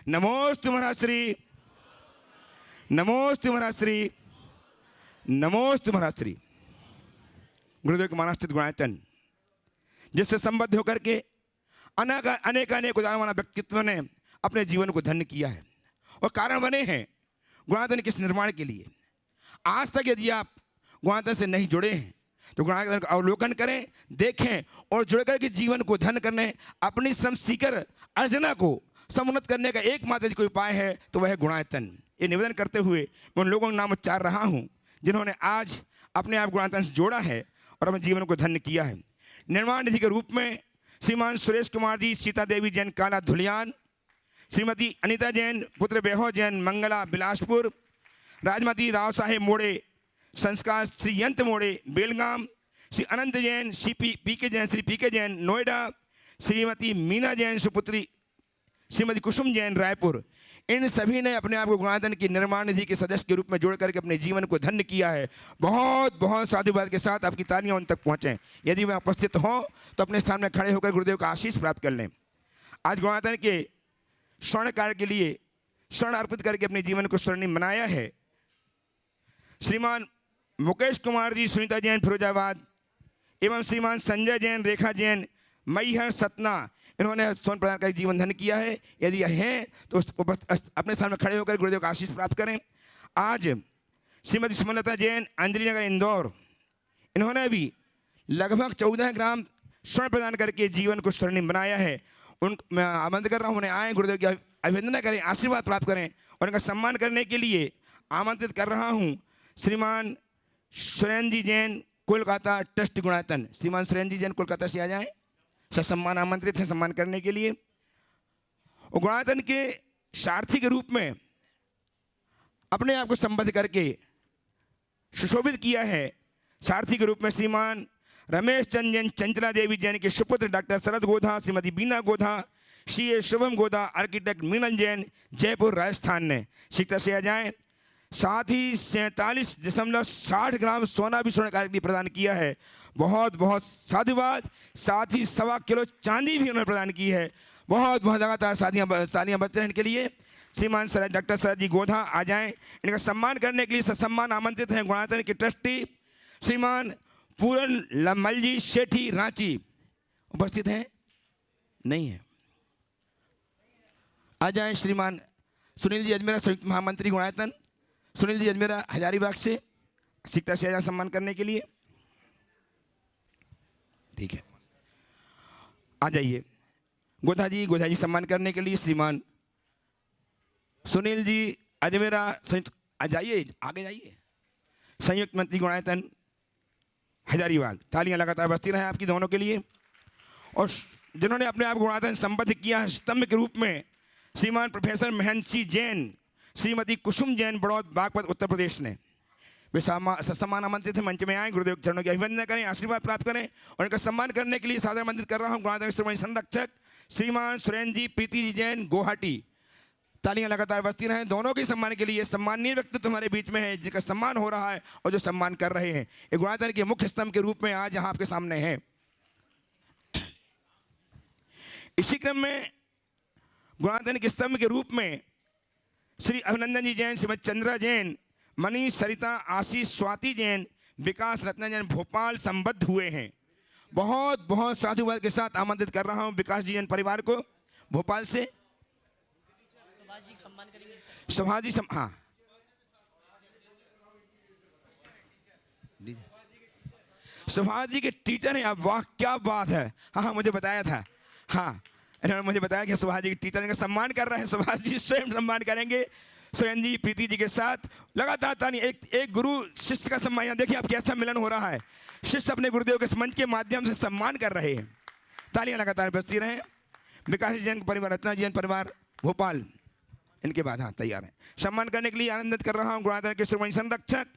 नमोस्तु महाराज नमोस्तु महाराज नमोस्तु महाराज। गुरुदेव के मानस्थित गुणायतन जिससे संबद्ध होकर के अनेक उदाहरण व्यक्तित्व ने अपने जीवन को धन्य किया है और कारण बने हैं गुणायतन के इस निर्माण के लिए। आज तक यदि आप गुणायतन से नहीं जुड़े हैं तो गुणायतन का अवलोकन करें, देखें और जुड़कर के जीवन को धन्य करने, अपनी श्रम सीकर अर्जना को समुन्नत करने का एकमात्र यदि कोई उपाय है तो वह है गुणायतन। ये निवेदन करते हुए मैं उन लोगों का नाम उच्चार रहा हूँ जिन्होंने आज अपने आप गुणायतन से जोड़ा है और अपने जीवन को धन्य किया है। निर्माण निधि के रूप में श्रीमान सुरेश कुमार जी, सीता देवी जैन काला धुलियान, श्रीमती अनिता जैन पुत्र वैभव जैन मंगला बिलासपुर, राजमती राव साहेब मोड़े संस्कार श्री यंत्र मोड़े बेलगाम, श्री अनंत जैन श्री पीके जैन श्री पीके जैन नोएडा, श्रीमती मीना जैन सुपुत्री श्रीमती कुसुम जैन रायपुर। इन सभी ने अपने आप को गुणायतन की निर्माण निधि के सदस्य के रूप में जोड़ करके अपने जीवन को धन्य किया है। बहुत बहुत साधुवाद के साथ आपकी तालियां उन तक पहुँचें। यदि वह उपस्थित हों तो अपने स्थान में खड़े होकर गुरुदेव का आशीष प्राप्त कर लें। आज गुणायतन के स्वर्ण कार्य के लिए स्वर्ण अर्पित करके अपने जीवन को स्वर्णिम बनाया है श्रीमान मुकेश कुमार जी, सुनीता जैन फिरोजाबाद एवं श्रीमान संजय जैन, रेखा जैन मैहर सतना। इन्होंने स्वर्ण प्रदान का जीवन धन्य किया है। यदि हैं तो अपने स्थान में खड़े होकर गुरुदेव का आशीष प्राप्त करें। आज श्रीमती सुमलता जैन, अंजलि नगर इंदौर, इन्होंने भी लगभग 14 ग्राम स्वर्ण प्रदान करके जीवन को स्वर्णिम बनाया है। मैं आमंत्रित कर रहा हूँ उन्हें आए, गुरुदेव की अभिवंदना करें, आशीर्वाद प्राप्त करें और उनका सम्मान करने के लिए आमंत्रित कर रहा हूँ श्रीमान सुरेंद्र जी जैन, कोलकाता ट्रस्ट गुणायतन। श्रीमान सुरेंद्र जी जैन कोलकाता से आ जाएं, सम्मान आमंत्रित है सम्मान करने के लिए। और गुणायतन के सारथी के रूप में अपने आप को संबद्ध करके सुशोभित किया है। सारथी के रूप में श्रीमान रमेश चंद जैन, चंचला देवी जैन के सुपुत्र डॉक्टर शरद गोधा, श्रीमती बीना गोधा, CA शुभम गोधा, आर्किटेक्ट मीनल जैन, जयपुर राजस्थान ने शिक्षा से आ जाएं। साथ ही 47.60 ग्राम सोना भी स्वर्ण कार्य के लिए प्रदान किया है। बहुत बहुत साधुवाद। साथ ही 1.25 किलो चांदी भी उन्होंने प्रदान की है। बहुत बहुत लगातार तालियां बजते हैं इनके लिए। श्रीमान डॉक्टर शरद जी गोधा आ जाएं। इनका सम्मान करने के लिए ससम्मान आमंत्रित हैं गुणायतन के ट्रस्टी श्रीमान पूरन लम्मल जी सेठी रांची। उपस्थित हैं? नहीं है। आ जाएं श्रीमान सुनील जी अजमेरा, संयुक्त महामंत्री गुणायतन। सुनील जी अजमेरा हजारीबाग से शिक्षा से आजाद सम्मान करने के लिए। ठीक है, आ जाइए। गोधा जी सम्मान करने के लिए श्रीमान सुनील जी अजमेरा संयुक्त, आ जाइए, आगे जाइए। संयुक्त मंत्री गुणायतन हजारीबाग। तालियां लगातार बजती रहें आपकी दोनों के लिए। और जिन्होंने अपने आप गुणायतन संबद्ध किया स्तंभ के रूप में श्रीमान प्रोफेसर महेंद्र सिंह जैन, श्रीमती कुसुम जैन, बड़ौद बागपत उत्तर प्रदेश ने। वे सम्मान आमंत्रित थे, मंच में आए, गुरुदेव के चरणों की अभिवंदना करें, आशीर्वाद प्राप्त करें। और इनका सम्मान करने के लिए सादर आमंत्रित कर रहा हूँ गुणायतन श्रोमणी संरक्षक श्रीमान सुरेंद्र जी प्रीति जी जैन, गुवाहाटी। तालियां लगातार बजती रहें दोनों के सम्मान के लिए। सम्मानीय व्यक्तित्व हमारे बीच में है जिनका सम्मान हो रहा है और जो सम्मान कर रहे हैं। एक गुणायतन के मुख्य स्तंभ के रूप में आज यहाँ आपके सामने है। इसी क्रम में गुणायतन के स्तंभ के रूप में श्री अभिनंदन जी जैन, श्रीमती चंद्रा जैन, मनीष सरिता, आशीष स्वाति जैन, विकास रत्ना जैन भोपाल संबद्ध हुए हैं। बहुत बहुत साधुवाद के साथ आमंत्रित कर रहा हूं विकास जी जैन परिवार को भोपाल से। सुभाष जी हाँ, सुभाष जी के टीचर हैं आप। वाह क्या बात है। हाँ, मुझे बताया था। हाँ, इन्होंने मुझे बताया कि सुभाष जी के टीचर का सम्मान कर रहे हैं। सुभाष जी स्वयं सम्मान करेंगे सुरेंद्र जी प्रीति जी के साथ। लगातार तालियां। एक गुरु शिष्य का सम्मान। यहाँ देखिए आप कैसा मिलन हो रहा है। शिष्य अपने गुरुदेव के मंच के माध्यम से सम्मान कर रहे हैं। तालियां लगातार बजती रहें। विकास जैन परिवार, रत्ना जैन परिवार भोपाल, इनके बाद हाँ तैयार हैं। सम्मान करने के लिए आनंदित कर रहा हूँ गुणायतन के श्रोमणी संरक्षक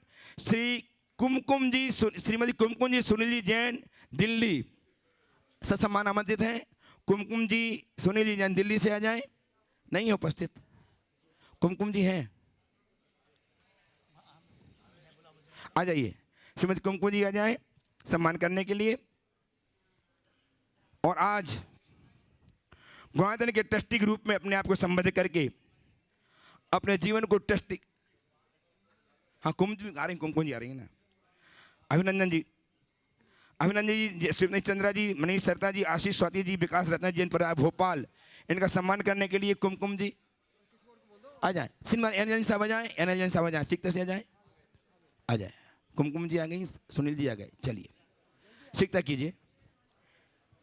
श्री कुमकुम जी, श्रीमती कुमकुम जी सुनील जी जैन, दिल्ली। सम्मान आमंत्रित हैं। कुमकुम जी सुनील जी जैन दिल्ली से आ जाएं। नहीं है उपस्थित? कुमकुम जी हैं, आ जाइए। श्रीमती कुमकुम जी आ जाएं सम्मान करने के लिए। और आज गुणातन के ट्रस्टी के रूप में अपने आप को संबोधित करके अपने जीवन को ट्रस्टी, हाँ कुंभ आ रही, कुंभ जी आ रही है ना, अभिनंदन जी, अभिनंदन जी, श्रीमती चंद्रा जी, मनीष सरता जी, आशीष स्वाति जी, विकास रत्न जैन परिवार भोपाल, इनका सम्मान करने के लिए कुमकुम जी आ जाए। श्रीमान एनएल साहब आ जाए, एनएल साहब आ जाए, सीखते से आ जाए, आ जाए। कुमकुम जी आ गई, सुनील जी आ गए। चलिए सीखता कीजिए।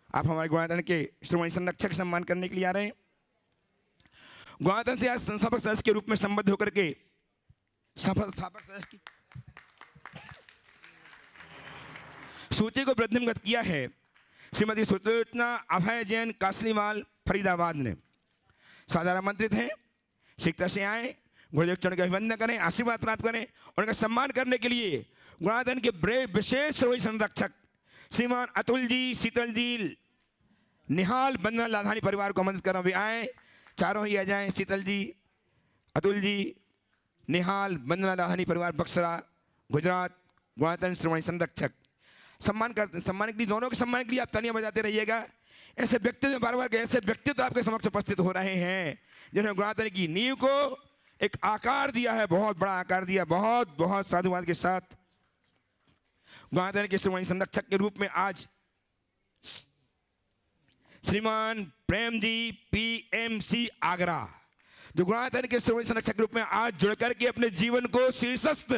आप हमारे गुणातन के श्रोमणी संरक्षक सम्मान करने के लिए आ रहे हैं। गुणातन से आज संस्थापक सदस्य के रूप में संबद्ध होकर के संस्थापक सदस्य की सूची को वृद्धिंगत किया है श्रीमती सुलोचना अभय जैन कासलीवाल फरीदाबाद ने। साधारण आमंत्रित हैं, शिक्षा से आए, गुरुदेव चरण का अभिवंदन करें, आशीर्वाद प्राप्त करें और उनका सम्मान करने के लिए गुणातन के विशेष श्रोमणी संरक्षक श्रीमान अतुल जी, शीतल जी, निहाल बंदना लाधानी परिवार को आमंत्रित कर रहा हूं। वे आए, चारों ही आ जाएं। शीतल जी, अतुल जी, निहाल बंदना लाधानी परिवार बक्सरा गुजरात, गुणातन श्रोमणी संरक्षक सम्मान करते, सम्मान के लिए, दोनों के सम्मान के लिए आप तालियां बजाते रहिएगा। ऐसे व्यक्तित्व बार बार ऐसे व्यक्तित्व आपके समक्ष उपस्थित हो रहे हैं जिन्होंने गुणातन की नींव को एक आकार दिया है, बहुत बड़ा आकार दिया। बहुत बहुत साधुवाद के साथ गुणातन के श्रोमणी संरक्षक के रूप में आज श्रीमान प्रेम जी पीएमसी आगरा, जो गुणातन के श्रोमणी संरक्षक के रूप में आज जुड़ करके अपने जीवन को शीर्षस्थ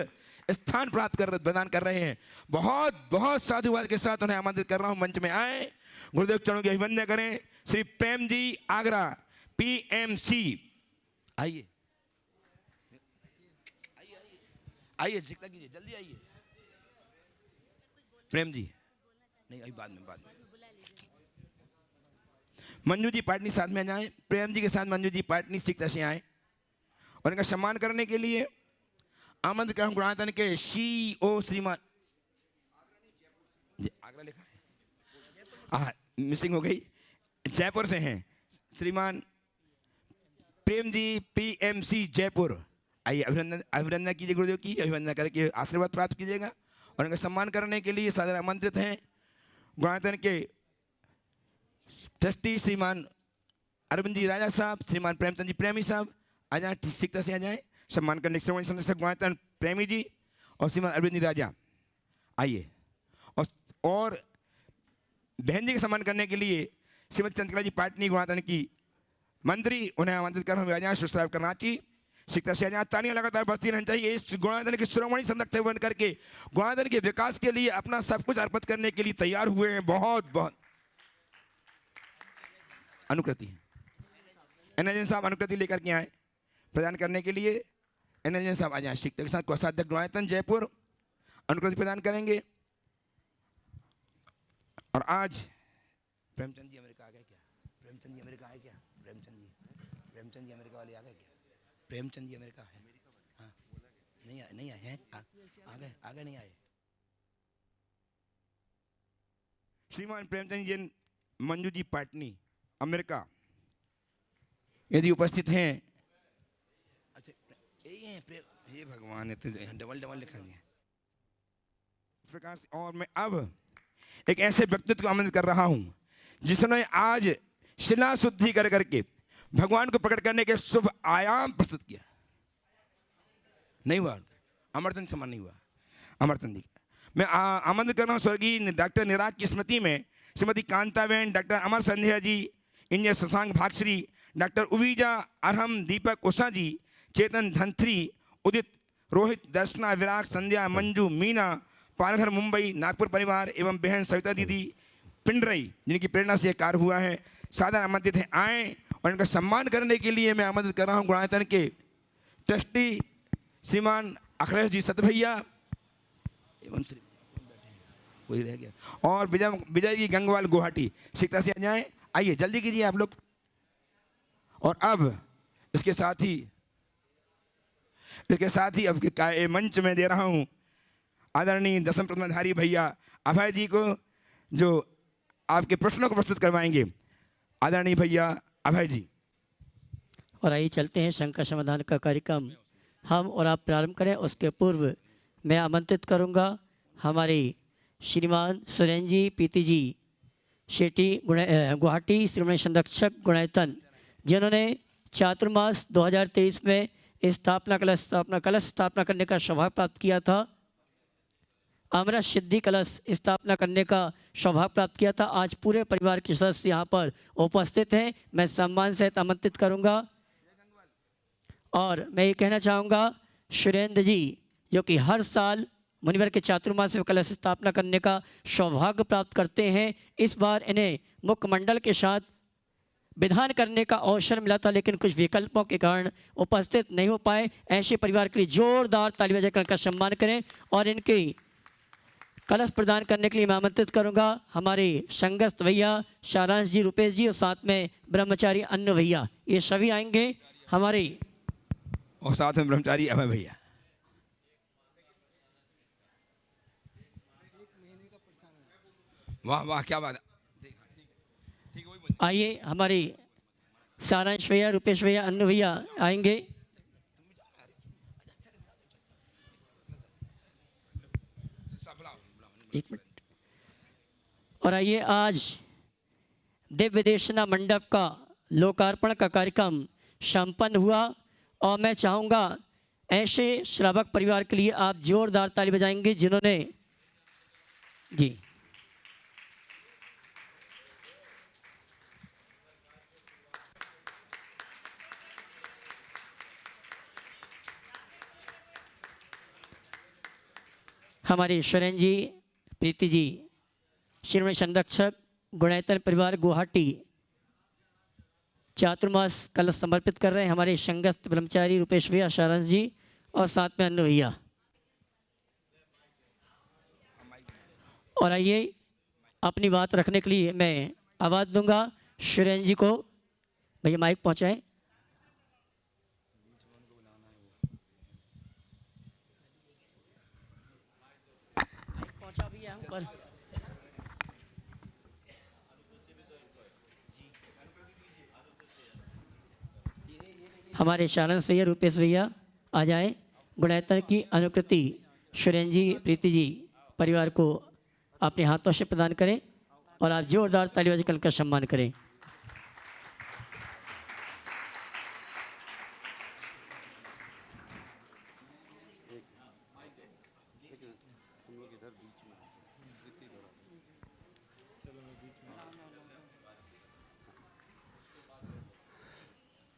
स्थान प्राप्त प्रदान कर रहे हैं। बहुत बहुत साधुवाद के साथ उन्हें आमंत्रित कर रहा हूं, मंच में आए, गुरुदेव चरणों की अभिवंदन करें। श्री प्रेम जी आगरा पीएमसी, आइए आइए आइए, जिक्र कीजिए, जल्दी आइए। प्रेम जी नहीं, अभी बाद में मंजू जी पाटनी साथ में जाए। प्रेम जी के साथ मंजू जी पाटनी सीखता से आए और इनका सम्मान करने के लिए आमंत्रित कर गुणातन के CEO श्रीमान, आगरा लिखा है, मिसिंग हो गई, जयपुर से हैं श्रीमान प्रेम जी पीएमसी जयपुर। आइए अभिनंदन कीजिए, गुरुदेव की अभिवंदन करके आशीर्वाद प्राप्त कीजिएगा और इनका सम्मान करने के लिए सादर आमंत्रित हैं गुणातन के ट्रस्टी श्रीमान अरविंद जी राजा साहब, श्रीमान प्रेमचंद जी प्रेमी साहब आ जाए, ठीक से आ जाए। सम्मान करने श्रोमणी संरक्षक गुणातन प्रेमी जी और श्रीमान अरविंद जी राजा आइए। और बहन जी का सम्मान करने के लिए श्रीमती चंद्रकला जी पाटनी गुणातन की मंत्री, उन्हें आमंत्रित कर हम आ जाए। सुश्राव करनाची शिक्षा से आ जाए। तालियां लगातार बजती रहनी चाहिए। इस गुणातन के श्रोमणी संरक्षक बन करके गुणातन के विकास के लिए अपना सब कुछ अर्पित करने के लिए तैयार हुए हैं। बहुत बहुत अनुकृति एनएलएन साहब अनुकृति लेकर के आए प्रदान करने के लिए। एनएलएन साहब आ जाए, शिक्षक के साथ कोषाध्यक्ष गुणातन जयपुर अनुकृति प्रदान करेंगे। और आज प्रेमचंद जी अमेरिका आ गए क्या? प्रेमचंद जी अमेरिका आए क्या? प्रेमचंद जी अमेरिका वाले आ गए क्या? प्रेमचंद जी अमेरिका है? हाँ नहीं आए हैं, आ गए नहीं आए। श्रीमान प्रेमचंद जी मंजू जी पाटनी अमेरिका यदि उपस्थित हैं, अच्छा यही है। हे भगवान, है तो डबल लिखा दिया प्रकार से। और मैं अब एक ऐसे व्यक्तित्व को आमंत्रित कर रहा हूं जिसने आज शिला शुद्धि कर करके भगवान को प्रकट करने के शुभ आयाम प्रस्तुत किया। नहीं हुआ, अमरचंद सम्मान नहीं हुआ अमरचंद जी। मैं आमंत्रित कर रहा हूं स्वर्गीय डॉक्टर निराग की स्मृति में श्रीमती कांताबेन, डॉक्टर अमर संध्या जी, इंजीनियर शशांक भागश्री, डॉक्टर उवीजा अरहम, दीपक उषा जी, चेतन धंत्री, उदित, रोहित, दर्शना, विराग, संध्या, मंजू, मीना, पालघर, मुंबई, नागपुर परिवार एवं बहन सविता दीदी पिंडरई, जिनकी प्रेरणा से यह कार्य हुआ है, सादर आमंत्रित हैं, आए और इनका सम्मान करने के लिए मैं आमंत्रित कर रहा हूँ गुणातन के ट्रस्टी श्रीमान अखिलेश जी सतभैया एवं श्री कोई रह गया और विजय जी गंगवाल गुवाहाटी शिक्षा से आ जाए। आइए जल्दी कीजिए आप लोग। और अब इसके साथ ही अब मंच में दे रहा हूँ आदरणीय दसम प्रतिमाधारी भैया अभय जी को, जो आपके प्रश्नों को प्रस्तुत करवाएंगे। आदरणीय भैया अभय जी। और आइए चलते हैं शंका समाधान का कार्यक्रम हम और आप प्रारंभ करें। उसके पूर्व मैं आमंत्रित करूंगा हमारे श्रीमान सुरेन जी पीती जी शेट्टी गुवाहाटी श्रीमणी संरक्षक गुणायतन, जिन्होंने चातुर्मास 2023 में कलश स्थापना करने का सौभाग्य प्राप्त किया था, अमृत सिद्धि कलश स्थापना करने का सौभाग्य प्राप्त किया था। आज पूरे परिवार के सदस्य यहाँ पर उपस्थित हैं। मैं सम्मान सहित आमंत्रित करूँगा और मैं ये कहना चाहूँगा सुरेंद्र जी, जो कि हर साल मुनिवर के चातुर्मास में कलश स्थापना करने का सौभाग्य प्राप्त करते हैं, इस बार इन्हें मुख्यमंडल के साथ विधान करने का अवसर मिला था, लेकिन कुछ विकल्पों के कारण उपस्थित नहीं हो पाए। ऐसे परिवार के लिए जोरदार ताली बजाकर इनका सम्मान करें और इनके कलश प्रदान करने के लिए मैं आमंत्रित करूंगा हमारे संगस्त भैया सारांश जी, रुपेश जी और साथ में ब्रह्मचारी अन्य भैया, ये सभी आएंगे हमारे, और साथ में ब्रह्मचारी अभय भैया। वाह वाह, क्या बात है। आइए हमारे सारांश भैया, रुपेश भैया, अन्य भैया आएंगे। एक मिनट। और आइए, आज दिव्य देशना मंडप का लोकार्पण का कार्यक्रम संपन्न हुआ और मैं चाहूँगा ऐसे श्रावक परिवार के लिए आप जोरदार ताली बजाएंगे जिन्होंने जी हमारे शरण जी, प्रीति जी, श्रीमणी संरक्षक गुणायतन परिवार गुवाहाटी चातुर्मास कलश समर्पित कर रहे हैं हमारे संगस्त ब्रह्मचारी रुपेश भैया, सारांश जी और साथ में अन्य भैया। और आइए, अपनी बात रखने के लिए मैं आवाज़ दूंगा सुरेंद्र जी को। भैया माइक पहुंचाएं। पहुंचा भी है पर हमारे सारांश भैया, रुपेश भैया आ जाए। गुणायतन की अनुकृति सुरेंद्र जी, प्रीति जी परिवार को अपने हाथों से प्रदान करें और आप जोरदार ताली बजाकर उनका सम्मान करें।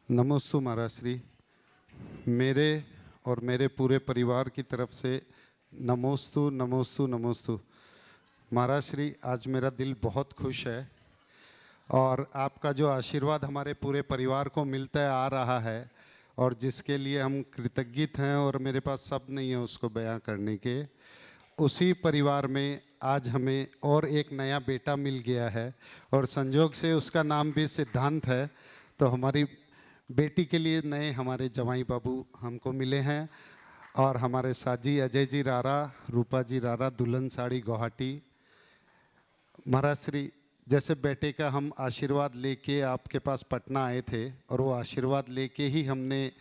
नमोस्तु महाराज श्री, मेरे और मेरे पूरे परिवार की तरफ से नमोस्तु नमोस्तु नमोस्तु। महाराज श्री, आज मेरा दिल बहुत खुश है और आपका जो आशीर्वाद हमारे पूरे परिवार को मिलता आ रहा है और जिसके लिए हम कृतज्ञित हैं और मेरे पास शब्द नहीं है उसको बयां करने के, उसी परिवार में आज हमें और एक नया बेटा मिल गया है और संजोग से उसका नाम भी सिद्धांत है। तो हमारी बेटी के लिए नए हमारे जवाई बाबू हमको मिले हैं और हमारे साजी अजय जी रारा, रूपा जी रारा, दुल्हन साड़ी गुवाहाटी। महाराज श्री, जैसे बेटे का हम आशीर्वाद लेके आपके पास पटना आए थे और वो आशीर्वाद लेके ही हमने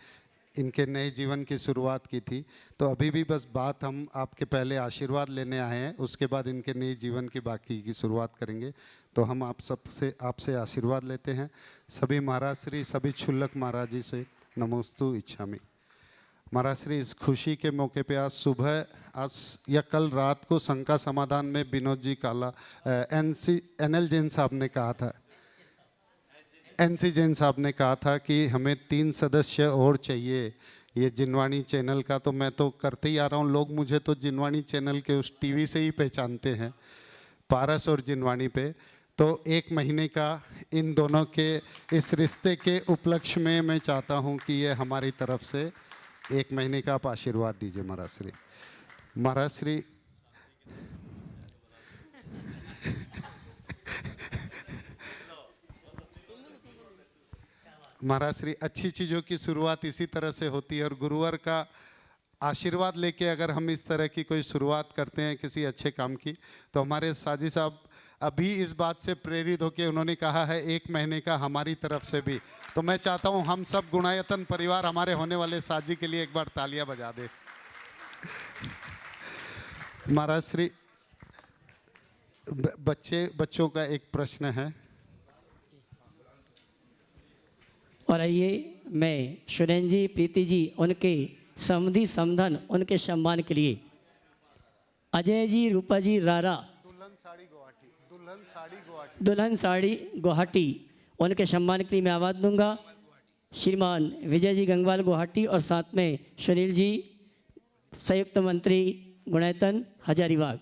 इनके नए जीवन की शुरुआत की थी, तो अभी भी बस बात हम आपके पहले आशीर्वाद लेने आए हैं, उसके बाद इनके नए जीवन की बाकी की शुरुआत करेंगे। तो हम आपसे आशीर्वाद लेते हैं। सभी महाराज श्री, सभी क्षुल्लक महाराज जी से नमोस्तु इच्छामि। महाराज श्री, इस खुशी के मौके पे आज सुबह या कल रात को शंका समाधान में विनोद जी काला NL जैन साहब ने कहा था, NC जैन साहब ने कहा था कि हमें 3 सदस्य और चाहिए ये जिनवाणी चैनल का। तो मैं तो करते ही आ रहा हूँ, लोग मुझे तो जिनवाणी चैनल के उस टीवी से ही पहचानते हैं, पारस और जिनवाणी पे। तो 1 महीने का इन दोनों के इस रिश्ते के उपलक्ष्य में मैं चाहता हूँ कि ये हमारी तरफ से 1 महीने का आप आशीर्वाद दीजिए महाराज श्री। महाराज श्री, महाराज श्री, अच्छी चीज़ों की शुरुआत इसी तरह से होती है और गुरुवर का आशीर्वाद लेके अगर हम इस तरह की कोई शुरुआत करते हैं किसी अच्छे काम की, तो हमारे साजी साहब अभी इस बात से प्रेरित होकर उन्होंने कहा है 1 महीने का हमारी तरफ से भी। तो मैं चाहता हूं हम सब गुणायतन परिवार हमारे होने वाले साजी के लिए एक बार तालियां बजा दे। महाराज श्री, बच्चों का एक प्रश्न है। और आइए मैं सुरेंद्र जी, प्रीति जी, उनके समधि समधन, उनके सम्मान के लिए अजय जी, रूपा जी, रारा, दुल्हन साड़ी गुवाहाटी, उनके सम्मान के लिए मैं आवाज़ दूंगा। श्रीमान विजय जी गंगवाल गुवाहाटी और साथ में सुनील जी, संयुक्त मंत्री गुणायतन हजारीबाग।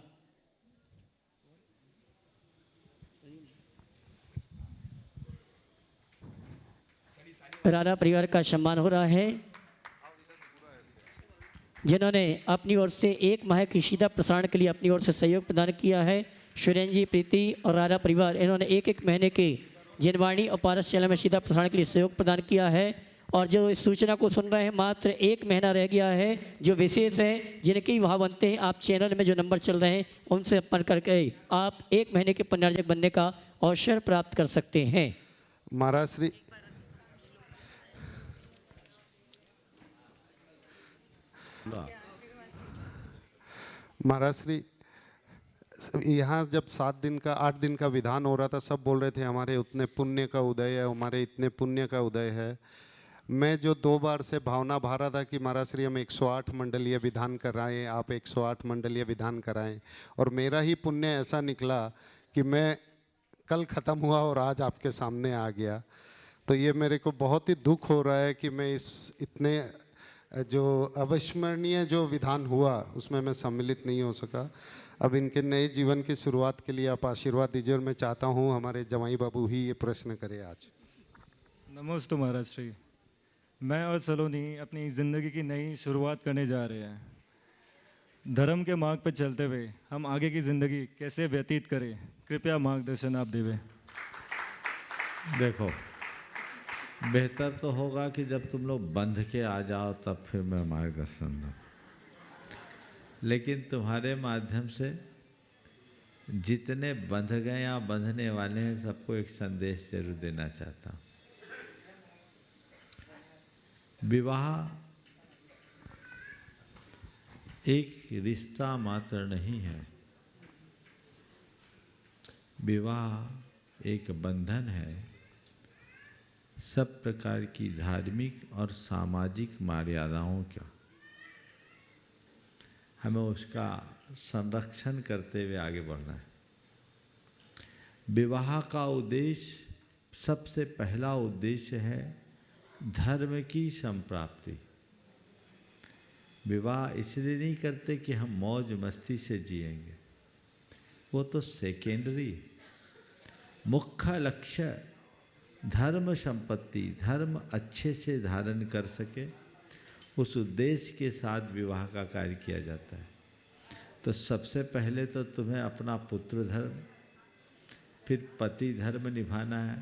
रारा परिवार का सम्मान हो रहा है, जिन्होंने अपनी ओर से 1 माह की सीधा प्रसारण के लिए अपनी ओर से सहयोग प्रदान किया है। सुरेंद्र जी, प्रीति और रारा परिवार, इन्होंने 1 महीने के जिनवाणी और पारस चैनल में सीधा प्रसारण के लिए सहयोग प्रदान किया है। और जो इस सूचना को सुन रहे हैं, मात्र 1 महीना रह गया है। जो विशेष है, जिनके विवाह बनते हैं, आप चैनल में जो नंबर चल रहे हैं उनसे संपर्क करके आप 1 महीने के पुण्यार्जक बनने का अवसर प्राप्त कर सकते हैं। महाराज श्री महाराज श्री, यहाँ जब 8 दिन का विधान हो रहा था, सब बोल रहे थे हमारे उतने पुण्य का उदय है, हमारे इतने पुण्य का उदय है। मैं जो 2 बार से भावना भा रहा था कि महाराज श्री हम 108 मंडलीय विधान कराएं, आप 108 मंडलीय विधान कराएं, और मेरा ही पुण्य ऐसा निकला कि मैं कल ख़त्म हुआ और आज आपके सामने आ गया। तो ये मेरे को बहुत ही दुख हो रहा है कि मैं इस इतने जो अविस्मरणीय जो विधान हुआ उसमें मैं सम्मिलित नहीं हो सका। अब इनके नए जीवन की शुरुआत के लिए आप आशीर्वाद दीजिए, और मैं चाहता हूँ हमारे जवाई बाबू ही ये प्रश्न करें आज। नमोस्तु महाराज श्री, मैं और सलोनी अपनी ज़िंदगी की नई शुरुआत करने जा रहे हैं। धर्म के मार्ग पर चलते हुए हम आगे की ज़िंदगी कैसे व्यतीत करें, कृपया मार्गदर्शन आप देवें। देखो, बेहतर तो होगा कि जब तुम लोग बंध के आ जाओ तब फिर मैं मार्गदर्शन दूँ, लेकिन तुम्हारे माध्यम से जितने बंध गए या बंधने वाले हैं सबको एक संदेश जरूर देना चाहता हूँ। विवाह एक रिश्ता मात्र नहीं है, विवाह एक बंधन है। सब प्रकार की धार्मिक और सामाजिक मर्यादाओं का हमें उसका संरक्षण करते हुए आगे बढ़ना है। विवाह का उद्देश्य, सबसे पहला उद्देश्य है धर्म की संप्राप्ति। विवाह इसलिए नहीं करते कि हम मौज मस्ती से जिएंगे, वो तो सेकेंडरी। मुख्य लक्ष्य धर्म संपत्ति, धर्म अच्छे से धारण कर सके, उस उद्देश्य के साथ विवाह का कार्य किया जाता है। तो सबसे पहले तो तुम्हें अपना पुत्र धर्म, फिर पति धर्म निभाना है,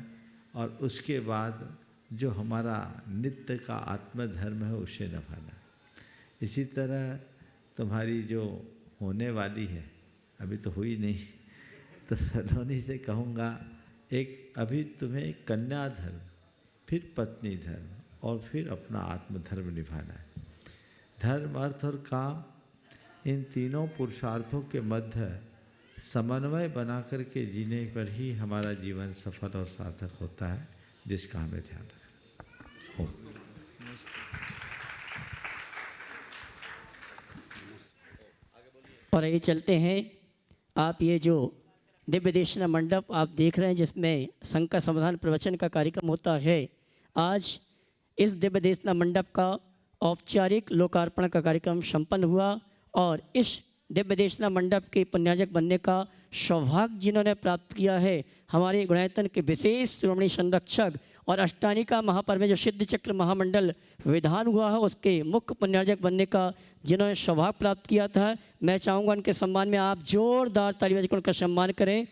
और उसके बाद जो हमारा नित्य का आत्मधर्म है उसे निभाना है। इसी तरह तुम्हारी जो होने वाली है, अभी तो हुई नहीं, तो सलोनी से कहूँगा, एक अभी तुम्हें कन्या धर्म, फिर पत्नी धर्म, और फिर अपना आत्मधर्म निभाना है। धर्म, अर्थ और काम, इन तीनों पुरुषार्थों के मध्य समन्वय बना करके जीने पर ही हमारा जीवन सफल और सार्थक होता है, जिसका हमें ध्यान रखना हो। और ये चलते हैं, आप ये जो दिव्य देशना मंडप आप देख रहे हैं, जिसमें संघ का समाधान प्रवचन का कार्यक्रम होता है, आज इस दिव्य देशना मंडप का औपचारिक लोकार्पण का कार्यक्रम संपन्न हुआ। और इस दिव्य देशना मंडप के पुण्यार्जक बनने का सौभाग्य जिन्होंने प्राप्त किया है, हमारे गुणायतन के विशेष श्रोमणी संरक्षक और अष्टानिका महापर्व में जो सिद्ध चक्र महामंडल विधान हुआ है, उसके मुख्य पुण्यार्जक बनने का जिन्होंने सौभाग्य प्राप्त किया था, मैं चाहूँगा उनके सम्मान में आप जोरदार ताली बजाकर उनका सम्मान करें।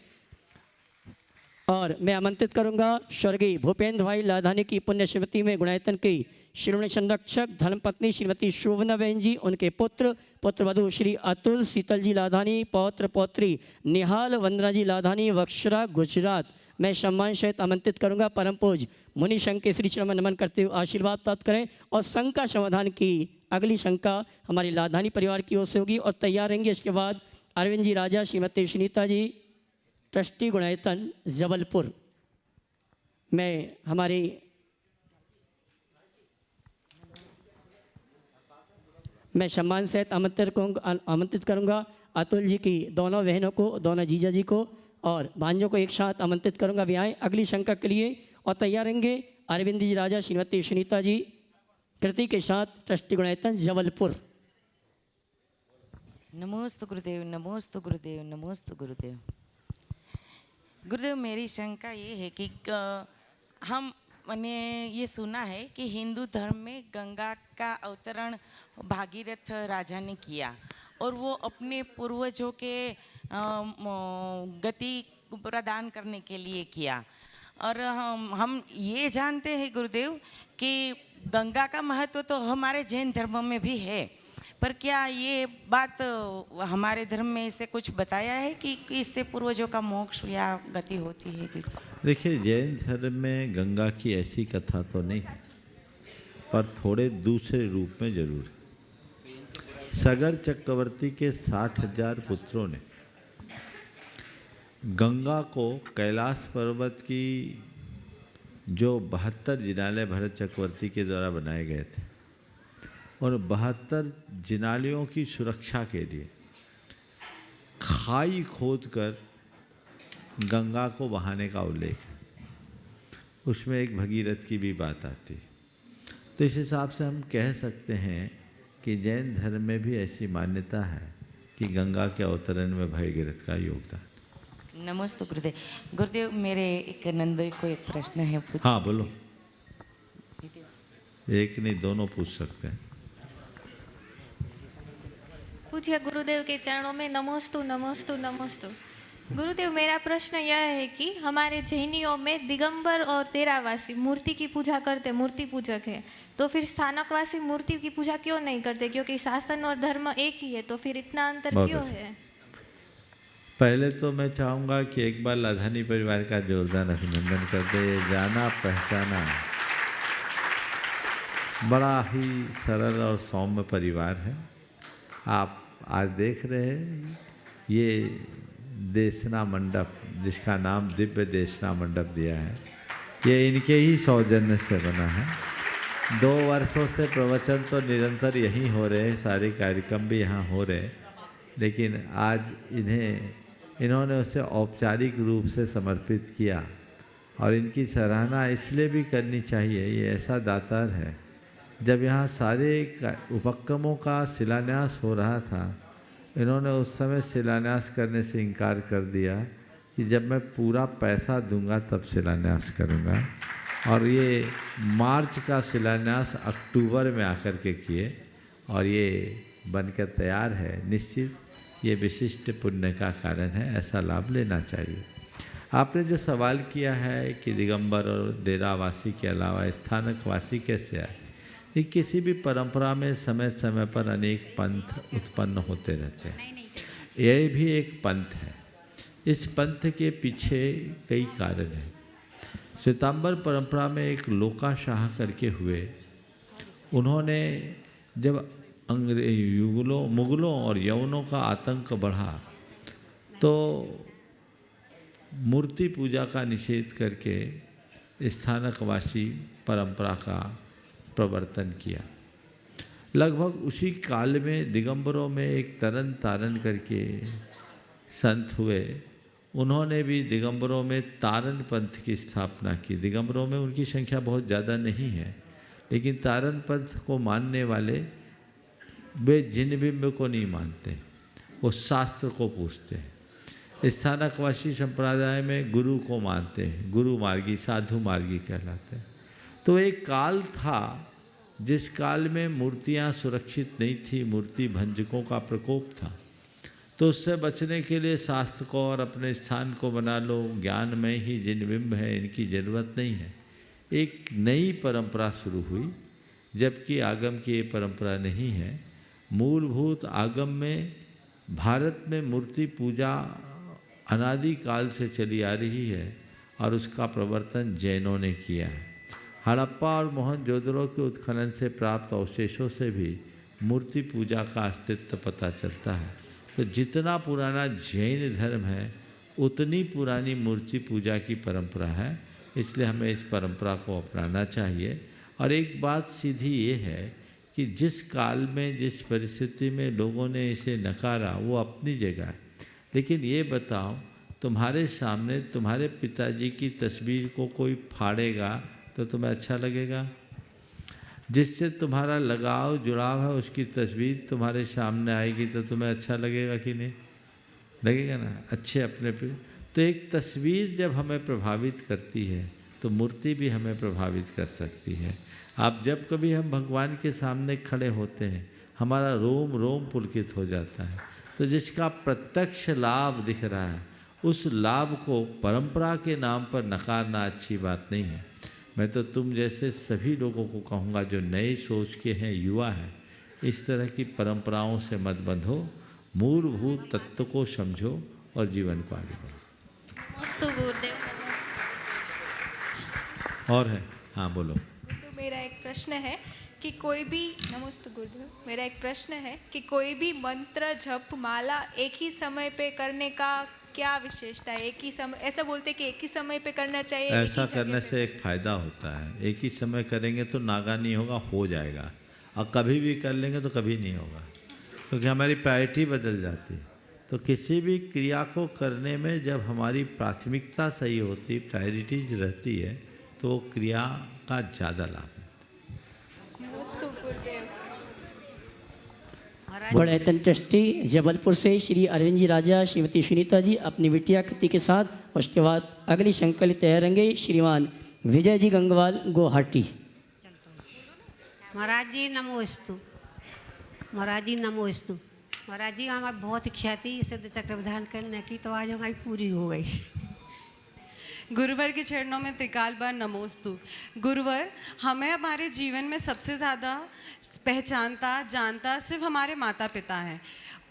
और मैं आमंत्रित करूंगा स्वर्गीय भूपेंद्र भाई लाधानी की पुण्य स्मृति में गुणायतन की श्रोमणी संरक्षक धर्मपत्नी श्रीमती शोभना बहन जी, उनके पुत्रवधू श्री अतुल शीतल जी लाधानी, पौत्र पौत्री निहाल वंदना जी लाधानी, वक्षरा गुजरात, मैं सम्मान सहित आमंत्रित करूंगा। परम पूज्य मुनि संघ के श्री चरण नमन करते हुए आशीर्वाद प्राप्त करें। और संघ का समाधान की अगली शंका हमारी लाधानी परिवार की ओर से होगी और तैयार रहेंगे। इसके बाद अरविंद जी राजा, श्रीमती सुनीता जी, ट्रस्टी गुणायतन जबलपुर मैं सम्मान सहित आमंत्रित करूंगा अतुल जी की दोनों बहनों को, दोनों जीजा जी को और भांजों को एक साथ आमंत्रित करूंगा वे आएँ अगली शंका के लिए और तैयार रहेंगे। अरविंद जी राजा श्रीमती सुनीता जी कृति के साथ ट्रस्टी गुणायतन जबलपुर। नमोस्तु गुरुदेव, नमोस्तु गुरुदेव, नमोस्तु गुरुदेव। गुरुदेव मेरी शंका ये है कि मैंने ये सुना है कि हिंदू धर्म में गंगा का अवतरण भागीरथ राजा ने किया और वो अपने पूर्वजों के गति प्रदान करने के लिए किया। और हम ये जानते हैं गुरुदेव कि गंगा का महत्व तो हमारे जैन धर्म में भी है, पर क्या ये बात हमारे धर्म में इससे कुछ बताया है कि इससे पूर्वजों का मोक्ष या गति होती है? देखिए, जैन धर्म में गंगा की ऐसी कथा तो नहीं, पर थोड़े दूसरे रूप में जरूर है। सगर चक्रवर्ती के 60,000 पुत्रों ने गंगा को कैलाश पर्वत की जो 72 जिनालय भरत चक्रवर्ती के द्वारा बनाए गए थे और 72 जिनालयों की सुरक्षा के लिए खाई खोदकर गंगा को बहाने का उल्लेख है। उसमें एक भगीरथ की भी बात आती है। तो इस हिसाब से हम कह सकते हैं कि जैन धर्म में भी ऐसी मान्यता है कि गंगा के अवतरण में भगीरथ का योगदान। नमस्ते गुरुदेव। गुरुदेव मेरे एक नंदोई को एक प्रश्न है। हाँ बोलो। एक नहीं, दोनों पूछ सकते हैं। पूज्य गुरुदेव के चरणों में नमोस्तु नमोस्तु नमोस्तु। गुरुदेव मेरा प्रश्न यह है कि हमारे जैनियों में दिगंबर और तेरावासी मूर्ति की पूजा करते, मूर्ति पूजक है, तो फिर स्थानकवासी मूर्ति की पूजा क्यों नहीं करते? क्योंकि शासन और धर्म एक ही है, तो फिर इतना अंतर क्यों है? पहले तो मैं चाहूँगा कि एक बार लाधानी परिवार का जोरदार अभिनंदन करते। जाना पहचाना बड़ा ही सरल और सौम्य परिवार है। आप आज देख रहे हैं ये देशना मंडप, जिसका नाम दिव्य देशना मंडप दिया है, ये इनके ही सौजन्य से बना है। 2 वर्षों से प्रवचन तो निरंतर यहीं हो रहे हैं, सारे कार्यक्रम भी यहाँ हो रहे हैं, लेकिन आज इन्होंने उसे औपचारिक रूप से समर्पित किया और इनकी सराहना इसलिए भी करनी चाहिए। ये ऐसा दातार है। जब यहाँ सारे उपक्रमों का शिलान्यास हो रहा था, इन्होंने उस समय शिलान्यास करने से इनकार कर दिया कि जब मैं पूरा पैसा दूंगा तब शिलान्यास करूंगा। और ये मार्च का शिलान्यास अक्टूबर में आकर के किए और ये बनकर तैयार है। निश्चित ये विशिष्ट पुण्य का कारण है, ऐसा लाभ लेना चाहिए। आपने जो सवाल किया है कि दिगंबर और देरावासी के अलावा स्थानकवासी कैसे आए, ये किसी भी परंपरा में समय समय पर अनेक पंथ उत्पन्न होते रहते हैं। यह भी एक पंथ है। इस पंथ के पीछे कई कारण हैं। श्वेतांबर परंपरा में एक लोकाशाह करके हुए, उन्होंने जब मुगलों और यवनों का आतंक बढ़ा तो मूर्ति पूजा का निषेध करके स्थानकवासी परंपरा का प्रवर्तन किया। लगभग उसी काल में दिगंबरों में एक तरन तारण करके संत हुए। उन्होंने भी दिगंबरों में तारण पंथ की स्थापना की। दिगंबरों में उनकी संख्या बहुत ज़्यादा नहीं है, लेकिन तारण पंथ को मानने वाले वे जिन बिंब को नहीं मानते, वो शास्त्र को पूछते हैं। स्थानकवासी संप्रदाय में गुरु को मानते हैं, गुरु मार्गी, साधु मार्गी कहलाते हैं। तो एक काल था जिस काल में मूर्तियां सुरक्षित नहीं थी, मूर्ति भंजकों का प्रकोप था। तो उससे बचने के लिए शास्त्र को और अपने स्थान को बना लो, ज्ञान में ही जिन बिंब है, इनकी जरूरत नहीं है। एक नई परंपरा शुरू हुई, जबकि आगम की ये परंपरा नहीं है। मूलभूत आगम में भारत में मूर्ति पूजा अनादि काल से चली आ रही है और उसका प्रवर्तन जैनों ने किया है। हड़प्पा और मोहनजोदड़ो के उत्खनन से प्राप्त अवशेषों से भी मूर्ति पूजा का अस्तित्व पता चलता है। तो जितना पुराना जैन धर्म है उतनी पुरानी मूर्ति पूजा की परंपरा है, इसलिए हमें इस परंपरा को अपनाना चाहिए। और एक बात सीधी ये है कि जिस काल में, जिस परिस्थिति में लोगों ने इसे नकारा वो अपनी जगह है, लेकिन ये बताओ, तुम्हारे सामने तुम्हारे पिताजी की तस्वीर को कोई फाड़ेगा तो तुम्हें अच्छा लगेगा? जिससे तुम्हारा लगाव जुड़ाव है उसकी तस्वीर तुम्हारे सामने आएगी तो तुम्हें अच्छा लगेगा कि नहीं लगेगा ना? अच्छे अपने पे। तो एक तस्वीर जब हमें प्रभावित करती है तो मूर्ति भी हमें प्रभावित कर सकती है। आप जब कभी हम भगवान के सामने खड़े होते हैं हमारा रोम रोम पुलकित हो जाता है। तो जिसका प्रत्यक्ष लाभ दिख रहा है उस लाभ को परंपरा के नाम पर नकारना अच्छी बात नहीं है। मैं तो तुम जैसे सभी लोगों को कहूँगा जो नए सोच के हैं, युवा हैं, इस तरह की परंपराओं से मत बंधो, मूलभूत तत्व को समझो और जीवन को आगे बढ़ो। नमस्ते गुरुदेव। और है, हाँ बोलो। तो मेरा एक प्रश्न है कि कोई भी, नमस्ते गुरुदेव, मेरा एक प्रश्न है कि कोई भी मंत्र जप माला एक ही समय पे करने का क्या विशेषता है? एक ही समय, ऐसा बोलते कि एक ही समय पे करना चाहिए। ऐसा करने से एक फ़ायदा होता है, एक ही समय करेंगे तो नागा नहीं होगा, हो जाएगा। और कभी भी कर लेंगे तो कभी नहीं होगा, क्योंकि हमारी प्रायोरिटी बदल जाती है। तो किसी भी क्रिया को करने में जब हमारी प्राथमिकता सही होती, प्रायोरिटीज रहती है, तो क्रिया का ज़्यादा लाभ है। गुणायतन ट्रस्टी जबलपुर से श्री अरविंद जी राजा, श्रीमती सुनीता जी अपनी बिटिया कृति के साथ, उसके बाद अगली संकलित तैयारेंगे श्रीमान विजय जी गंगवाल गुवाहाटी। महाराज जी नमोस्तु। महाराज जी नमोस्तु। महाराज जी हमारी बहुत इच्छा थी सिद्ध चक्र विधान करने की, तो आज हमारी पूरी हो गई। गुरुवर के चरणों में त्रिकाल बार नमोस्तु। गुरुवर, हमें हमारे जीवन में सबसे ज़्यादा पहचानता जानता सिर्फ हमारे माता पिता हैं,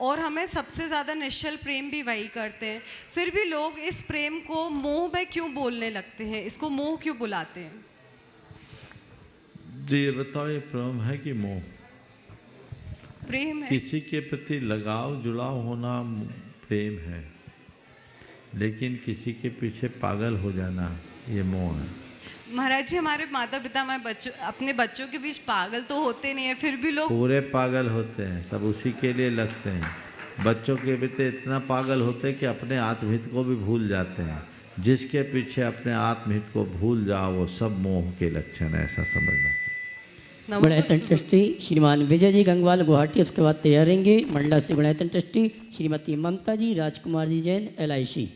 और हमें सबसे ज़्यादा निश्चल प्रेम भी वही करते हैं। फिर भी लोग इस प्रेम को मोह में क्यों बोलने लगते हैं? इसको मोह क्यों बुलाते हैं? जी ये बताओ, ये प्रेम है कि मोह? प्रेम है। किसी के प्रति लगाव जुड़ाव होना प्रेम है, लेकिन किसी के पीछे पागल हो जाना ये मोह है। महाराज जी, हमारे माता पिता अपने बच्चों के बीच पागल तो होते नहीं है, फिर भी लोग पूरे पागल होते हैं, सब उसी के लिए लगते हैं। बच्चों के पीछे इतना पागल होते हैं कि अपने आत्महित को भी भूल जाते हैं। जिसके पीछे अपने आत्महित को भूल जाओ वो सब मोह के लक्षण है, ऐसा समझना चाहिए। गुणायतन ट्रस्टी श्रीमान विजय जी गंगवाल गुवाहाटी, उसके बाद तैयारेंगे मंडला से गुणायतन ट्रस्टी श्रीमती ममता जी, राजकुमार जी जैन LIC।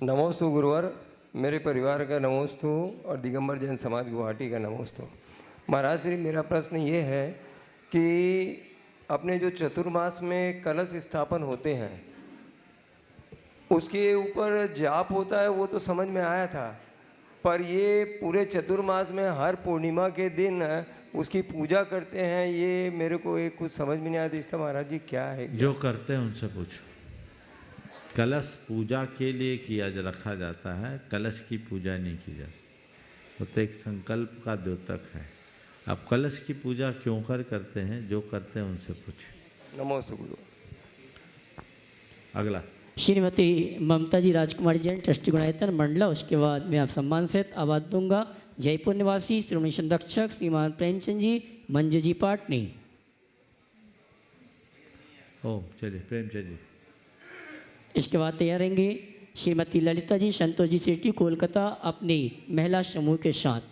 नमोस्तु गुरुवर, मेरे परिवार का नमोस्तु और दिगंबर जैन समाज गुवाहाटी का नमोस्तु। महाराज श्री, मेरा प्रश्न ये है कि अपने जो चतुर्मास में कलश स्थापन होते हैं उसके ऊपर जाप होता है, वो तो समझ में आया था, पर ये पूरे चतुर्मास में हर पूर्णिमा के दिन उसकी पूजा करते हैं, ये मेरे को एक कुछ समझ में नहीं आया। इसका महाराज जी क्या है? जो करते हैं उनसे पूछो। कलश पूजा के लिए रखा जाता है, कलश की पूजा नहीं की जाती, वो तो एक संकल्प का द्योतक है। अब कलश की पूजा क्यों करते हैं, जो करते हैं उनसे पूछो। नमोस्तु गुरु। अगला श्रीमती ममता जी, राजकुमार जैन ट्रस्टी गुणायतन मंडला, उसके बाद मैं आप सम्मान सहित आवाज दूंगा जयपुर निवासी श्रोमणी संरक्षक श्रीमान प्रेमचंद जी, मंजू जी पाटनी। ओ चलिए प्रेमचंद जी। इसके बाद तैयारेंगे श्रीमती ललिता जी, संतोष जी सिटी कोलकाता अपनी महिला समूह के साथ।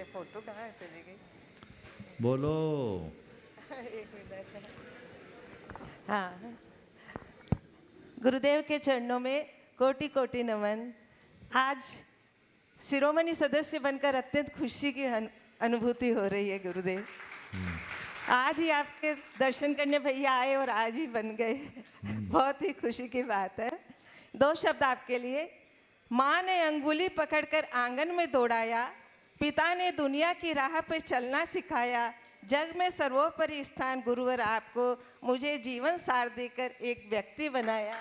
फोटो कहाँ चली गई? बोलो। हाँ, गुरुदेव के चरणों में कोटि कोटि नमन। आज शिरोमणि सदस्य बनकर अत्यंत खुशी की अनुभूति हो रही है गुरुदेव। आज ही आपके दर्शन करने भैया आए और आज ही बन गए, बहुत ही खुशी की बात है। 2 शब्द आपके लिए। माँ ने अंगुली पकड़कर आंगन में दौड़ाया, पिता ने दुनिया की राह पर चलना सिखाया, जग में सर्वोपरि स्थान गुरुवर आपको, मुझे जीवन सार देकर एक व्यक्ति बनाया।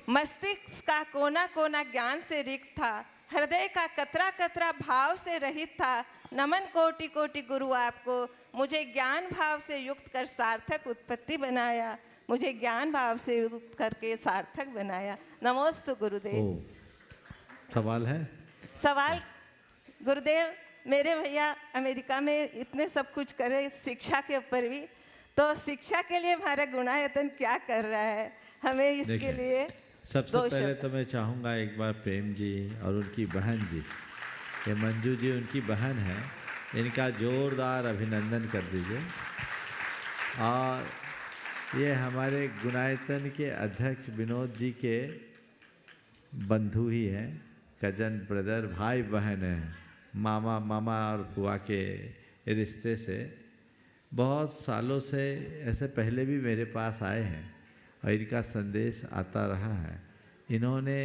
मस्तिष्क का कोना कोना ज्ञान से रिक्त था, हृदय का कतरा कतरा भाव से रहित था। नमन कोटि कोटि गुरु आपको, मुझे ज्ञान भाव से युक्त कर सार्थक उत्पत्ति बनाया, मुझे ज्ञान भाव से युक्त करके सार्थक बनाया। नमोस्तु गुरुदेव। सवाल है? सवाल गुरुदेव, मेरे भैया अमेरिका में इतने सब कुछ करे शिक्षा के ऊपर भी, तो शिक्षा के लिए हमारा गुणायतन क्या कर रहा है? हमें इसके लिए सबसे पहले तो मैं चाहूँगा एक बार प्रेम जी और उनकी बहन जी, ये मंजू जी उनकी बहन है, इनका जोरदार अभिनंदन कर दीजिए। और ये हमारे गुणायतन के अध्यक्ष विनोद जी के बंधु ही हैं, कजन ब्रदर, भाई बहन हैं, मामा और बुआ के रिश्ते से। बहुत सालों से ऐसे पहले भी मेरे पास आए हैं और इनका संदेश आता रहा है। इन्होंने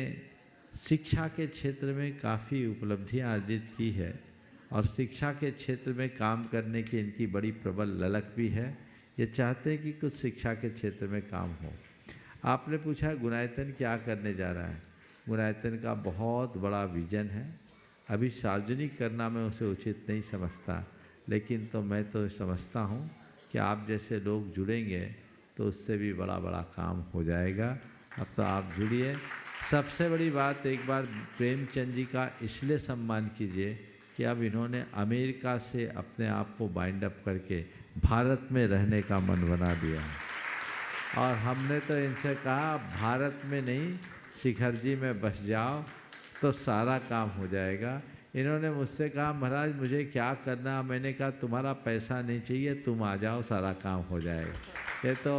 शिक्षा के क्षेत्र में काफ़ी उपलब्धियां अर्जित की है और शिक्षा के क्षेत्र में काम करने की इनकी बड़ी प्रबल ललक भी है। ये चाहते हैं कि कुछ शिक्षा के क्षेत्र में काम हो। आपने पूछा गुणायतन क्या करने जा रहा है? गुणायतन का बहुत बड़ा विजन है। अभी सार्वजनिक करना मैं उसे उचित नहीं समझता, लेकिन तो मैं तो समझता हूँ कि आप जैसे लोग जुड़ेंगे तो उससे भी बड़ा बड़ा काम हो जाएगा। अब तो आप जुड़िए। सबसे बड़ी बात, एक बार प्रेमचंद जी का इसलिए सम्मान कीजिए कि अब इन्होंने अमेरिका से अपने आप को बाइंड अप करके भारत में रहने का मन बना दिया है। और हमने तो इनसे कहा भारत में नहीं, शिखर जी में बस जाओ तो सारा काम हो जाएगा। इन्होंने मुझसे कहा महाराज मुझे क्या करना? मैंने कहा तुम्हारा पैसा नहीं चाहिए, तुम आ जाओ, सारा काम हो जाएगा। ये तो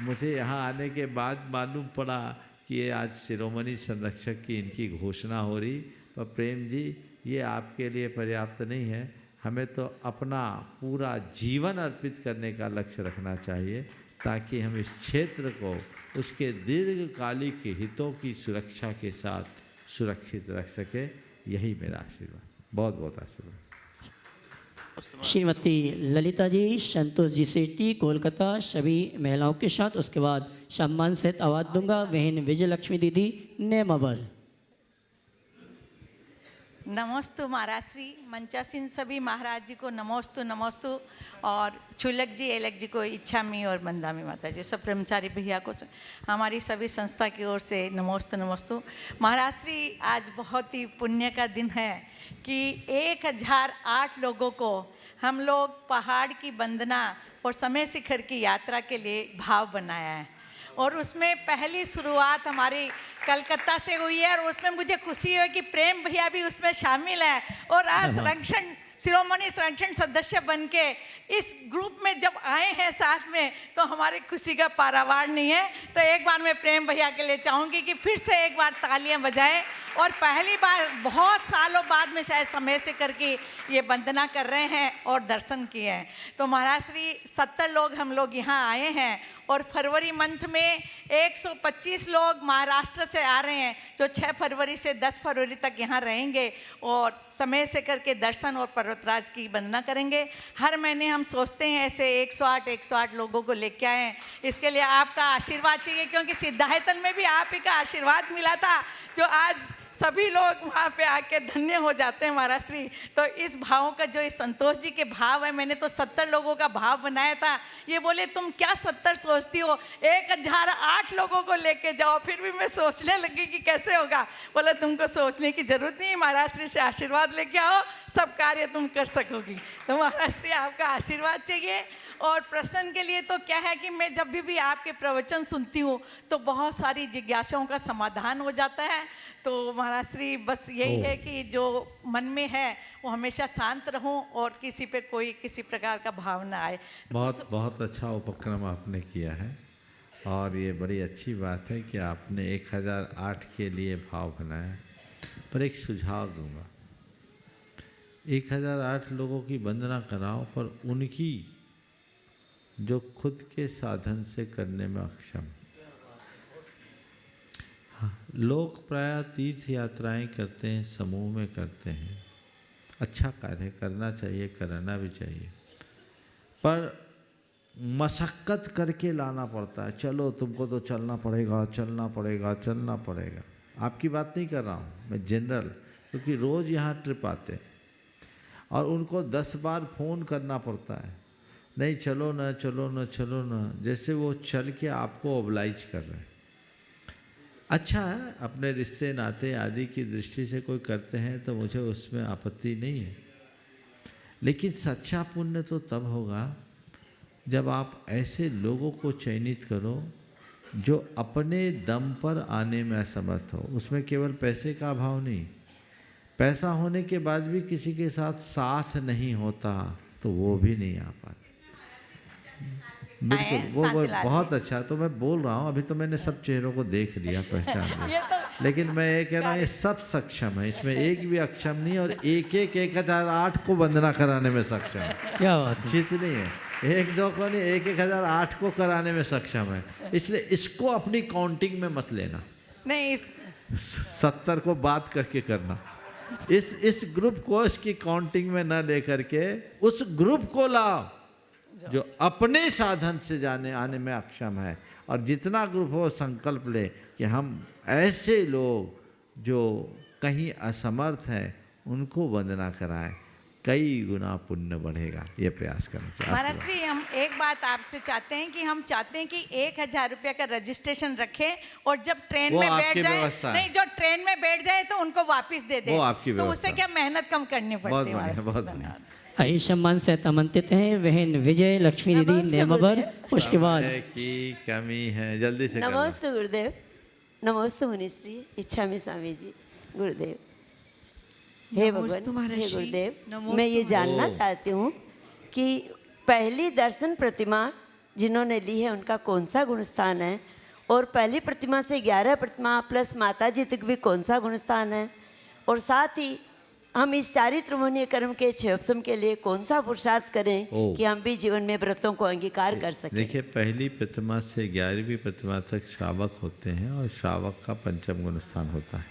मुझे यहाँ आने के बाद मालूम पड़ा कि ये आज शिरोमणि संरक्षक की इनकी घोषणा हो रही। पर प्रेम जी, ये आपके लिए पर्याप्त नहीं है। हमें तो अपना पूरा जीवन अर्पित करने का लक्ष्य रखना चाहिए ताकि हम इस क्षेत्र को उसके दीर्घकालिक हितों की सुरक्षा के साथ सुरक्षित रख सके। यही मेरा आशीर्वाद। बहुत बहुत आशीर्वाद। श्रीमती ललिता जी, संतोष जी सेठी, कोलकाता, सभी महिलाओं के साथ। उसके बाद सम्मान सहित आवाज़ दूंगा बहन विजयलक्ष्मी दीदी नेमावर। नमोस्तु महाराज श्री। मंचासीन सभी महाराज जी को नमोस्तु नमोस्तु, और छुलक जी, एलक जी को इच्छामी और बंदामी माता जी, सब ब्रह्मचारी भैया को हमारी सभी संस्था की ओर से नमोस्तु नमोस्तु। महाराज श्री, आज बहुत ही पुण्य का दिन है कि 1008 लोगों को हम लोग पहाड़ की वंदना और समय शिखर की यात्रा के लिए भाव बनाया है। और उसमें पहली शुरुआत हमारी कलकत्ता से हुई है, और उसमें मुझे खुशी है कि प्रेम भैया भी उसमें शामिल है। और आज संरक्षण शिरोमणि संरक्षण सदस्य बन के इस ग्रुप में जब आए हैं साथ में, तो हमारी खुशी का पारावार नहीं है। तो एक बार मैं प्रेम भैया के लिए चाहूँगी कि फिर से एक बार तालियां बजाएं। और पहली बार बहुत सालों बाद में शायद समय से करके ये वंदना कर रहे हैं और दर्शन किए हैं। तो महाराज श्री 70 लोग हम लोग यहाँ आए हैं, और फरवरी मंथ में 125 लोग महाराष्ट्र से आ रहे हैं, जो 6 फरवरी से 10 फरवरी तक यहाँ रहेंगे और समय से करके दर्शन और पर्वतराज की वंदना करेंगे। हर महीने हम सोचते हैं ऐसे 108 लोगों को लेके आए। इसके लिए आपका आशीर्वाद चाहिए, क्योंकि सिद्धायतन में भी आप ही का आशीर्वाद मिला था, जो आज सभी लोग वहाँ पे आके धन्य हो जाते हैं महाराज श्री। तो इस भावों का जो इस संतोष जी के भाव है, मैंने तो 70 लोगों का भाव बनाया था। ये बोले तुम क्या 70 सोचती हो, 1008 लोगों को लेके जाओ। फिर भी मैं सोचने लगी कि कैसे होगा। बोला तुमको सोचने की जरूरत नहीं, महाराज श्री से आशीर्वाद लेके आओ, सब कार्य तुम कर सकोगी। तो महाराज श्री आपका आशीर्वाद चाहिए। और प्रश्न के लिए तो क्या है कि मैं जब भी आपके प्रवचन सुनती हूँ तो बहुत सारी जिज्ञासाओं का समाधान हो जाता है। तो महाराज श्री बस यही है कि जो मन में है वो हमेशा शांत रहूं और किसी पे कोई किसी प्रकार का भाव ना आए। बहुत अच्छा उपक्रम आपने किया है, और ये बड़ी अच्छी बात है कि आपने 1008 के लिए भाव बनाया। पर एक सुझाव दूंगा, 1008 लोगों की वंदना कराओ, पर उनकी जो खुद के साधन से करने में अक्षम। हाँ, लोग प्रायः तीर्थ यात्राएं करते हैं, समूह में करते हैं, अच्छा कार्य करना चाहिए, कराना भी चाहिए। पर मशक्क़त करके लाना पड़ता है। चलो तुमको तो चलना पड़ेगा, चलना पड़ेगा, चलना पड़ेगा। आपकी बात नहीं कर रहा हूँ मैं, जनरल, क्योंकि रोज़ यहाँ ट्रिप आते हैं और उनको 10 बार फ़ोन करना पड़ता है, नहीं चलो ना, चलो ना, चलो ना, जैसे वो चल के आपको ओबलाइज कर रहे हैं। अच्छा है, अपने रिश्ते नाते आदि की दृष्टि से कोई करते हैं तो मुझे उसमें आपत्ति नहीं है, लेकिन सच्चा पुण्य तो तब होगा जब आप ऐसे लोगों को चयनित करो जो अपने दम पर आने में असमर्थ हो। उसमें केवल पैसे का अभाव नहीं, पैसा होने के बाद भी किसी के साथ साथ नहीं होता तो वो भी नहीं आ पाते। बिल्कुल, वो बहुत अच्छा। तो मैं बोल रहा हूँ, अभी तो मैंने सब चेहरों को देख लिया, पहचान लिया, लेकिन मैं ये कह रहा हूँ ये सब सक्षम है, इसमें एक भी अक्षम नहीं, और 1008 को वंदना कराने में सक्षम है। क्या बात है, जितनी है, 1-2 को नहीं, 1008 को कराने में सक्षम है। इसलिए इसको अपनी काउंटिंग में मत लेना, नहीं 70 को बात करके करना। इस ग्रुप को इसकी काउंटिंग में न लेकर के उस ग्रुप को लाओ जो अपने साधन से जाने आने में अक्षम है, और जितना ग्रुप हो संकल्प ले कि हम ऐसे लोग जो कहीं असमर्थ हैं उनको वंदना कराएं, कई गुना पुण्य बढ़ेगा। ये प्रयास करना चाहिए। महाराज श्री, हम एक बात आपसे चाहते हैं कि हम चाहते हैं कि 1000 रुपये का रजिस्ट्रेशन रखें, और जब ट्रेन में बैठ जाए, नहीं जो ट्रेन में बैठ जाए तो उनको वापस दे दे, तो उससे क्या मेहनत कम करनी पड़ती है। बहुत धन्यवाद। आइए सम्मान से आमंत्रित हैं बहन विजय लक्ष्मी दीदी नेमावर, उसके बाद की कमी है, जल्दी से नमस्ते गुरुदेव, नमस्ते मुनिश्री, इच्छामी स्वामी जी, गुरुदेव। हे भगवान, हे गुरुदेव, मैं ये जानना चाहती हूँ कि पहली दर्शन प्रतिमा जिन्होंने ली है उनका कौन सा गुण स्थान है, और पहली प्रतिमा से 11 प्रतिमा प्लस माता जी तक भी कौन सा गुण स्थान है, और साथ ही हम इस चारित्रमूर्णीय कर्म के क्षयोपशम के लिए कौन सा पुरुषार्थ करें कि हम भी जीवन में व्रतों को अंगीकार कर सकें। देखिए, पहली प्रतिमा से 11वीं प्रतिमा तक श्रावक होते हैं, और श्रावक का पंचम गुण स्थान होता है,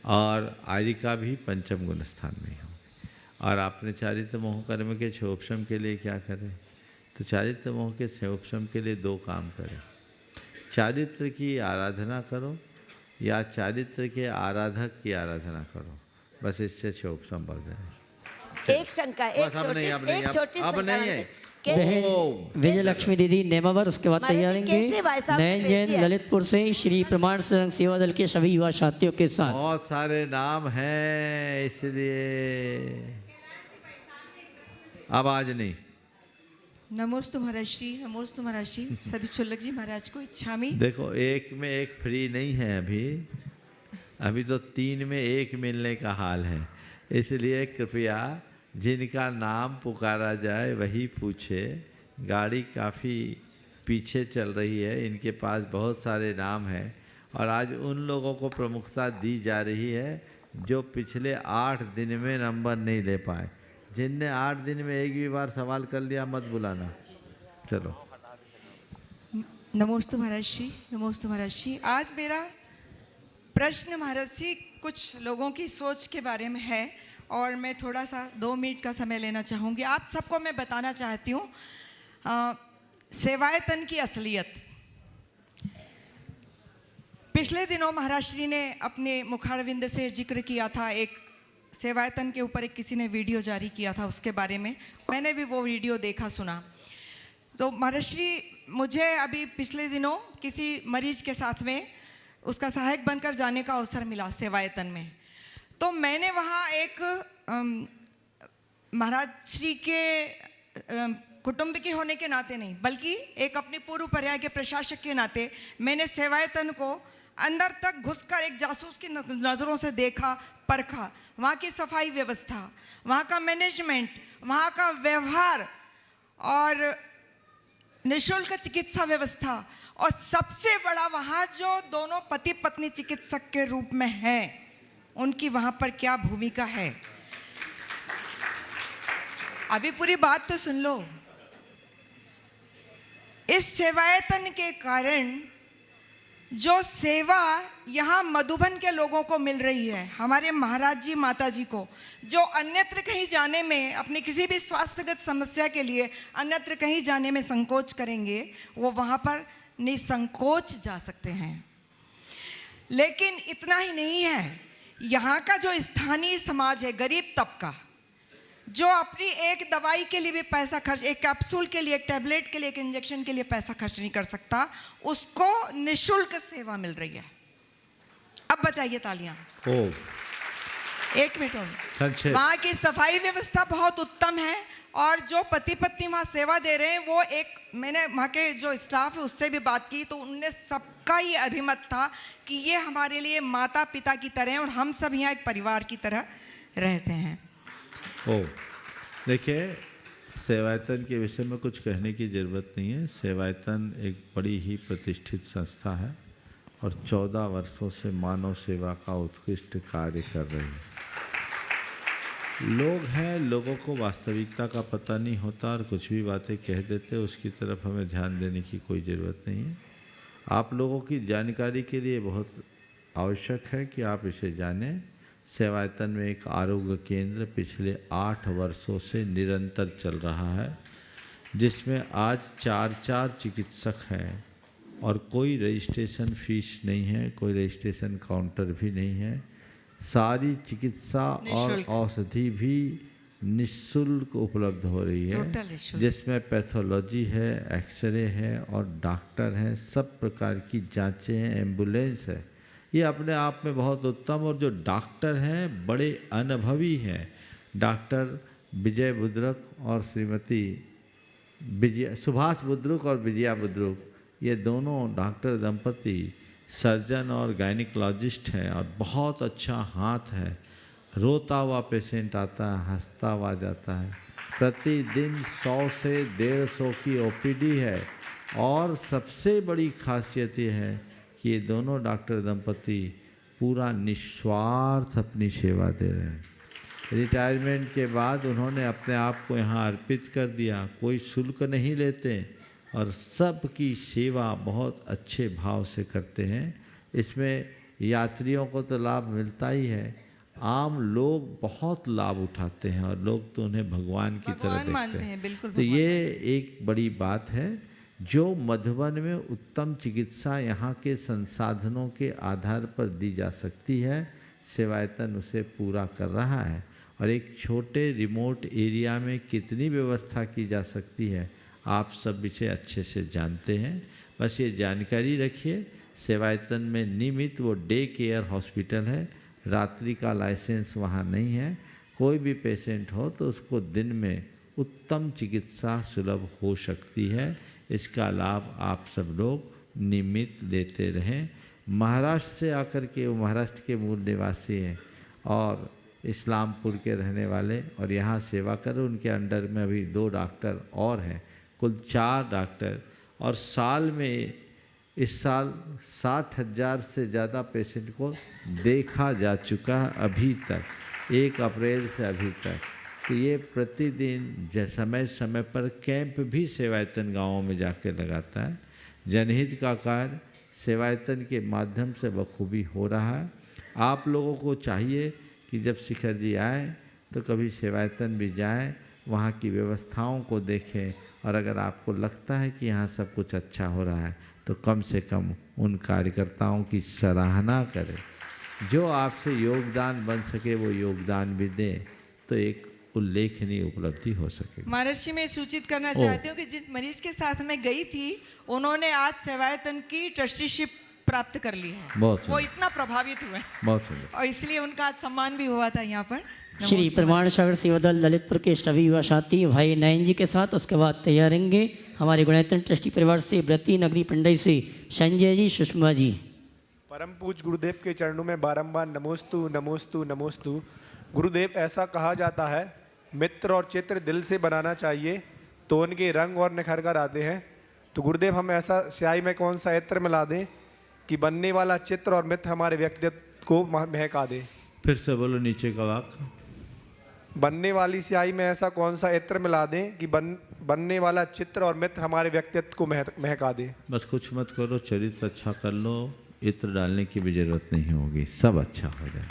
और आर्य का भी पंचम गुण स्थान में हो। और आपने चारित्र मोह कर्म के क्षयोपशम के लिए क्या करें, तो चारित्र मोह के क्षयोपशम के लिए 2 काम करें, चारित्र की आराधना करो या चारित्र के आराधक की आराधना करो, बस इससे क्षयोपशम बढ़ जाए। एक शंका, एक छोटी बहन विजय लक्ष्मी दीदी नेमावर, उसके बाद तैयार रहेंगे नयन जैन ललितपुर से श्री प्रमाण संघ सेवा दल के सभी युवा साथियों के साथ। बहुत सारे नाम हैं, इसलिए अब आज नहीं। नमोस्तु महाराज श्री, नमोस्तु महाराज श्री, सभी चुल्लक जी महाराज को इच्छामी। देखो, एक में एक फ्री नहीं है अभी तो 3 में 1 मिलने का हाल है, इसलिए कृपया जिनका नाम पुकारा जाए वही पूछे। गाड़ी काफ़ी पीछे चल रही है, इनके पास बहुत सारे नाम हैं, और आज उन लोगों को प्रमुखता दी जा रही है जो पिछले 8 दिन में नंबर नहीं ले पाए। जिनने 8 दिन में एक भी बार सवाल कर लिया मत बुलाना। चलो। नमोस्तु महाराज श्री, नमोस्तु महाराज श्री। आज मेरा प्रश्न महाराज जी कुछ लोगों की सोच के बारे में है, और मैं थोड़ा सा 2 मिनट का समय लेना चाहूँगी। आप सबको मैं बताना चाहती हूँ सेवायतन की असलियत। पिछले दिनों महाराज श्री ने अपने मुखारविंद से जिक्र किया था, एक सेवायतन के ऊपर एक किसी ने वीडियो जारी किया था, उसके बारे में मैंने भी वो वीडियो देखा सुना। तो महाराज श्री, मुझे अभी पिछले दिनों किसी मरीज के साथ में उसका सहायक बनकर जाने का अवसर मिला सेवायतन में। तो मैंने वहाँ एक महाराज श्री के कुटुंब के होने के नाते नहीं, बल्कि एक अपनी पूर्व पर्याय के प्रशासक के नाते मैंने सेवायतन को अंदर तक घुसकर एक जासूस की नज़रों से देखा, परखा। वहाँ की सफाई व्यवस्था, वहाँ का मैनेजमेंट, वहाँ का व्यवहार, और निःशुल्क चिकित्सा व्यवस्था, और सबसे बड़ा वहाँ जो दोनों पति पत्नी चिकित्सक के रूप में हैं, उनकी वहाँ पर क्या भूमिका है। अभी पूरी बात तो सुन लो। इस सेवायतन के कारण जो सेवा यहाँ मधुबन के लोगों को मिल रही है, हमारे महाराज जी माता जी को, जो अन्यत्र कहीं जाने में, अपने किसी भी स्वास्थ्यगत समस्या के लिए अन्यत्र कहीं जाने में संकोच करेंगे, वो वहाँ पर निसंकोच जा सकते हैं। लेकिन इतना ही नहीं है, यहाँ का जो स्थानीय समाज है, गरीब तबका, जो अपनी एक दवाई के लिए भी पैसा खर्च, एक कैप्सूल के लिए, एक टैबलेट के लिए, एक इंजेक्शन के लिए पैसा खर्च नहीं कर सकता, उसको निःशुल्क सेवा मिल रही है। अब बजाइए तालियां। एक मिनट और। वहाँ की सफाई व्यवस्था बहुत उत्तम है और जो पति पत्नी वहाँ सेवा दे रहे हैं, वो एक, मैंने वहाँ के जो स्टाफ है उससे भी बात की तो उनने सबका ये अभिमत था कि ये हमारे लिए माता पिता की तरह हैं और हम सब यहाँ एक परिवार की तरह रहते हैं। देखिए, सेवायतन के विषय में कुछ कहने की ज़रूरत नहीं है। सेवायतन एक बड़ी ही प्रतिष्ठित संस्था है और 14 वर्षों से मानव सेवा का उत्कृष्ट कार्य कर रही है। लोग हैं, लोगों को वास्तविकता का पता नहीं होता और कुछ भी बातें कह देते, उसकी तरफ हमें ध्यान देने की कोई ज़रूरत नहीं है। आप लोगों की जानकारी के लिए बहुत आवश्यक है कि आप इसे जानें। सेवायतन में एक आरोग्य केंद्र पिछले 8 वर्षों से निरंतर चल रहा है, जिसमें आज 4 चिकित्सक हैं और कोई रजिस्ट्रेशन फीस नहीं है, कोई रजिस्ट्रेशन काउंटर भी नहीं है। सारी चिकित्सा और औषधि भी निःशुल्क उपलब्ध हो रही है, जिसमें पैथोलॉजी है, एक्सरे है और डॉक्टर हैं, सब प्रकार की जांचें हैं, एम्बुलेंस है। ये अपने आप में बहुत उत्तम, और जो डॉक्टर हैं बड़े अनुभवी हैं। डॉक्टर विजय बुद्रुक और श्रीमती सुभाष बुद्रुक और विजया बुद्रुक, ये दोनों डॉक्टर दंपति सर्जन और गायनिकोलॉजिस्ट हैं और बहुत अच्छा हाथ है। रोता हुआ पेशेंट आता है, हंसता हुआ जाता है। प्रतिदिन 100 से 150 की ओपीडी है और सबसे बड़ी खासियत ये है कि ये दोनों डॉक्टर दंपति पूरा निस्वार्थ अपनी सेवा दे रहे हैं। रिटायरमेंट के बाद उन्होंने अपने आप को यहाँ अर्पित कर दिया, कोई शुल्क नहीं लेते और सबकी सेवा बहुत अच्छे भाव से करते हैं। इसमें यात्रियों को तो लाभ मिलता ही है, आम लोग बहुत लाभ उठाते हैं और लोग तो उन्हें भगवान की तरह देखते हैं। बिल्कुल तो ये एक बड़ी बात है। जो मधुबन में उत्तम चिकित्सा यहाँ के संसाधनों के आधार पर दी जा सकती है, सेवायतन उसे पूरा कर रहा है। और एक छोटे रिमोट एरिया में कितनी व्यवस्था की जा सकती है, आप सब इसे अच्छे से जानते हैं। बस ये जानकारी रखिए, सेवायतन में नियमित वो डे केयर हॉस्पिटल है, रात्रि का लाइसेंस वहाँ नहीं है। कोई भी पेशेंट हो तो उसको दिन में उत्तम चिकित्सा सुलभ हो सकती है। इसका लाभ आप सब लोग नियमित लेते रहें। महाराष्ट्र से आकर के, वो महाराष्ट्र के मूल निवासी हैं और इस्लामपुर के रहने वाले और यहाँ सेवा कर, उनके अंडर में अभी 2 डॉक्टर और हैं, कुल 4 डॉक्टर। और साल में इस साल 60,000 से ज़्यादा पेशेंट को देखा जा चुका है अभी तक, 1 अप्रैल से अभी तक। तो ये प्रतिदिन समय समय पर कैंप भी सेवायतन गाँवों में जाके लगाता है। जनहित का कार्य सेवायतन के माध्यम से बखूबी हो रहा है। आप लोगों को चाहिए कि जब शिखर जी आए तो कभी सेवायतन भी जाएं, वहाँ की व्यवस्थाओं को देखें और अगर आपको लगता है कि यहाँ सब कुछ अच्छा हो रहा है तो कम से कम उन कार्यकर्ताओं की सराहना करें। जो आपसे योगदान बन सके वो योगदान भी दें, तो एक उल्लेखनीय उपलब्धि हो सके। महर्षि, मैं सूचित करना चाहती हूँ कि जिस मरीज के साथ मैं गई थी, उन्होंने आज सेवायतन की ट्रस्टीशिप प्राप्त कर ली है। वो इतना प्रभावित हुए और इसलिए उनका आज सम्मान भी हुआ था यहाँ पर। श्री प्रमाण सागर सेवा दल ललितपुर के सभी युवा साथी भाई नयन जी के साथ उसके बाद तैयार रहेंगे हमारे गुणायतन ट्रस्टी परिवार से व्रती नगरी पंडई से संजय जी, सुषमा जी। परम पूज गुरुदेव के चरणों में बारंबार नमोस्तु नमोस्तु नमोस्तु। गुरुदेव, ऐसा कहा जाता है मित्र और चित्र दिल से बनाना चाहिए तो उनके रंग और निखर कर आते हैं। तो गुरुदेव, हम ऐसा स्याही में कौन सा इत्र मिला दें कि बनने वाला चित्र और मित्र हमारे व्यक्तित्व को महका दे? फिर से बोलो नीचे का वाक्य। बनने वाली स्याही में ऐसा कौन सा इत्र मिला दें कि बनने वाला चित्र और मित्र हमारे व्यक्तित्व को महका दे। बस कुछ मत करो, चरित्र अच्छा कर लो, इत्र डालने की भी जरूरत नहीं होगी, सब अच्छा हो जाए।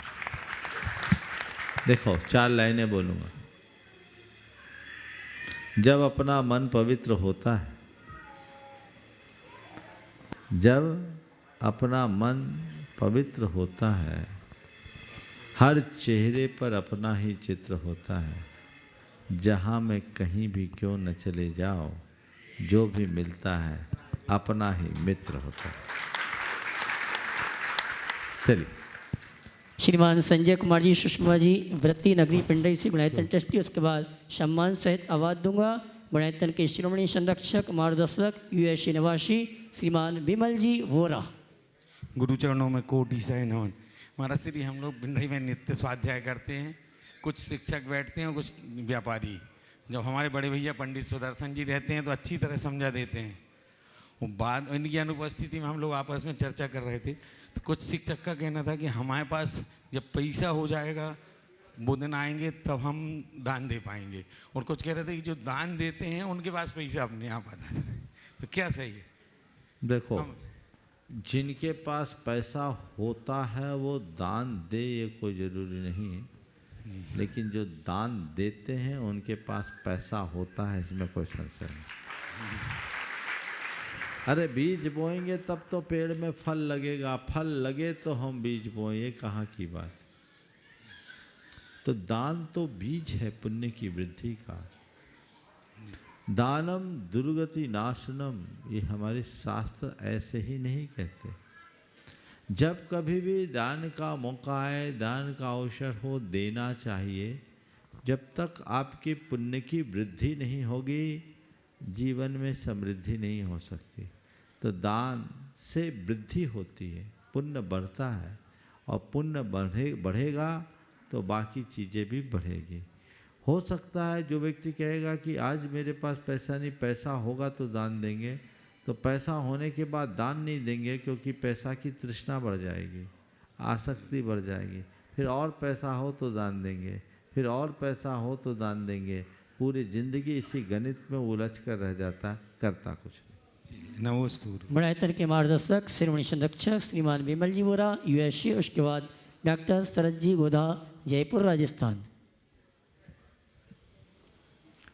देखो 4 लाइनें बोलूँगा। जब अपना मन पवित्र होता है, जब अपना मन पवित्र होता है, हर चेहरे पर अपना ही चित्र होता है। जहाँ मैं कहीं भी क्यों न चले जाओ, जो भी मिलता है अपना ही मित्र होता है। चलिए। श्रीमान संजय कुमार जी सुषमा जी वृत्ति नगरी पिंडई से गुणायतन ट्रस्टी, उसके बाद सम्मान सहित आवाज़ दूंगा गुणायतन के शिरोमणि संरक्षक मार्गदर्शक यूएसए निवासी श्रीमान विमल जी वोरा। गुरुचरणों में कोटि से नमन। महाराज श्री, हम लोग पिंडई में नित्य स्वाध्याय करते हैं, कुछ शिक्षक बैठते हैं और कुछ व्यापारी। जब हमारे बड़े भैया पंडित सुदर्शन जी रहते हैं तो अच्छी तरह समझा देते हैं। वो बाद इनकी अनुपस्थिति में हम लोग आपस में चर्चा कर रहे थे, तो कुछ शिक्षक का कहना था कि हमारे पास जब पैसा हो जाएगा वो दिन आएंगे तब हम दान दे पाएंगे, और कुछ कह रहे थे कि जो दान देते हैं उनके पास पैसा अपने आप आता है। तो क्या सही है? देखो, जिनके पास पैसा होता है वो दान दे, ये कोई ज़रूरी नहीं है, लेकिन जो दान देते हैं उनके पास पैसा होता है, इसमें कोई संशय नहीं। अरे बीज बोएंगे तब तो पेड़ में फल लगेगा, फल लगे तो हम बीज बोएं, ये कहाँ की बात। तो दान तो बीज है पुण्य की वृद्धि का। दानम दुर्गति नाशनम, ये हमारे शास्त्र ऐसे ही नहीं कहते। जब कभी भी दान का मौका आए, दान का अवसर हो, देना चाहिए। जब तक आपकी पुण्य की वृद्धि नहीं होगी, जीवन में समृद्धि नहीं हो सकती। तो दान से वृद्धि होती है, पुण्य बढ़ता है, और पुण्य बढ़ेगा तो बाकी चीज़ें भी बढ़ेगी। हो सकता है जो व्यक्ति कहेगा कि आज मेरे पास पैसा नहीं, पैसा होगा तो दान देंगे, तो पैसा होने के बाद दान नहीं देंगे, क्योंकि पैसा की तृष्णा बढ़ जाएगी, आसक्ति बढ़ जाएगी। फिर और पैसा हो तो दान देंगे, फिर और पैसा हो तो दान देंगे। पूरी जिंदगी इसी गणित में उलझ कर रह जाता, करता कुछ नहीं। नमस्ते। गुणायतन के मार्गदर्शक शिरोमणि संरक्षक श्रीमान विमल जी वोरा यूएसए, उसके बाद डॉक्टर शरद जी गोधा जयपुर राजस्थान।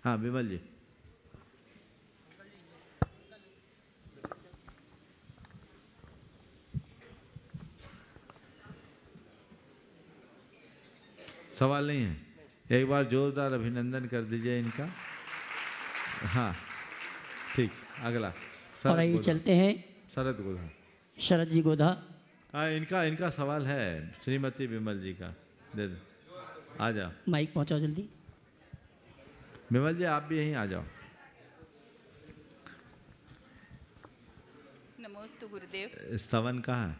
हाँ विमल जी। सवाल नहीं है, एक बार जोरदार अभिनंदन कर दीजिए इनका। हाँ ठीक, अगला और आइए चलते हैं शरद गोधा। शरद जी गोधा। हाँ इनका सवाल है श्रीमती विमल जी का, दे दो, आ जाओ। माइक पहुंचाओ जल्दी। विमल जी आप भी यहीं आ जाओ। नमस्ते गुरुदेव। स्तवन कहाँ है?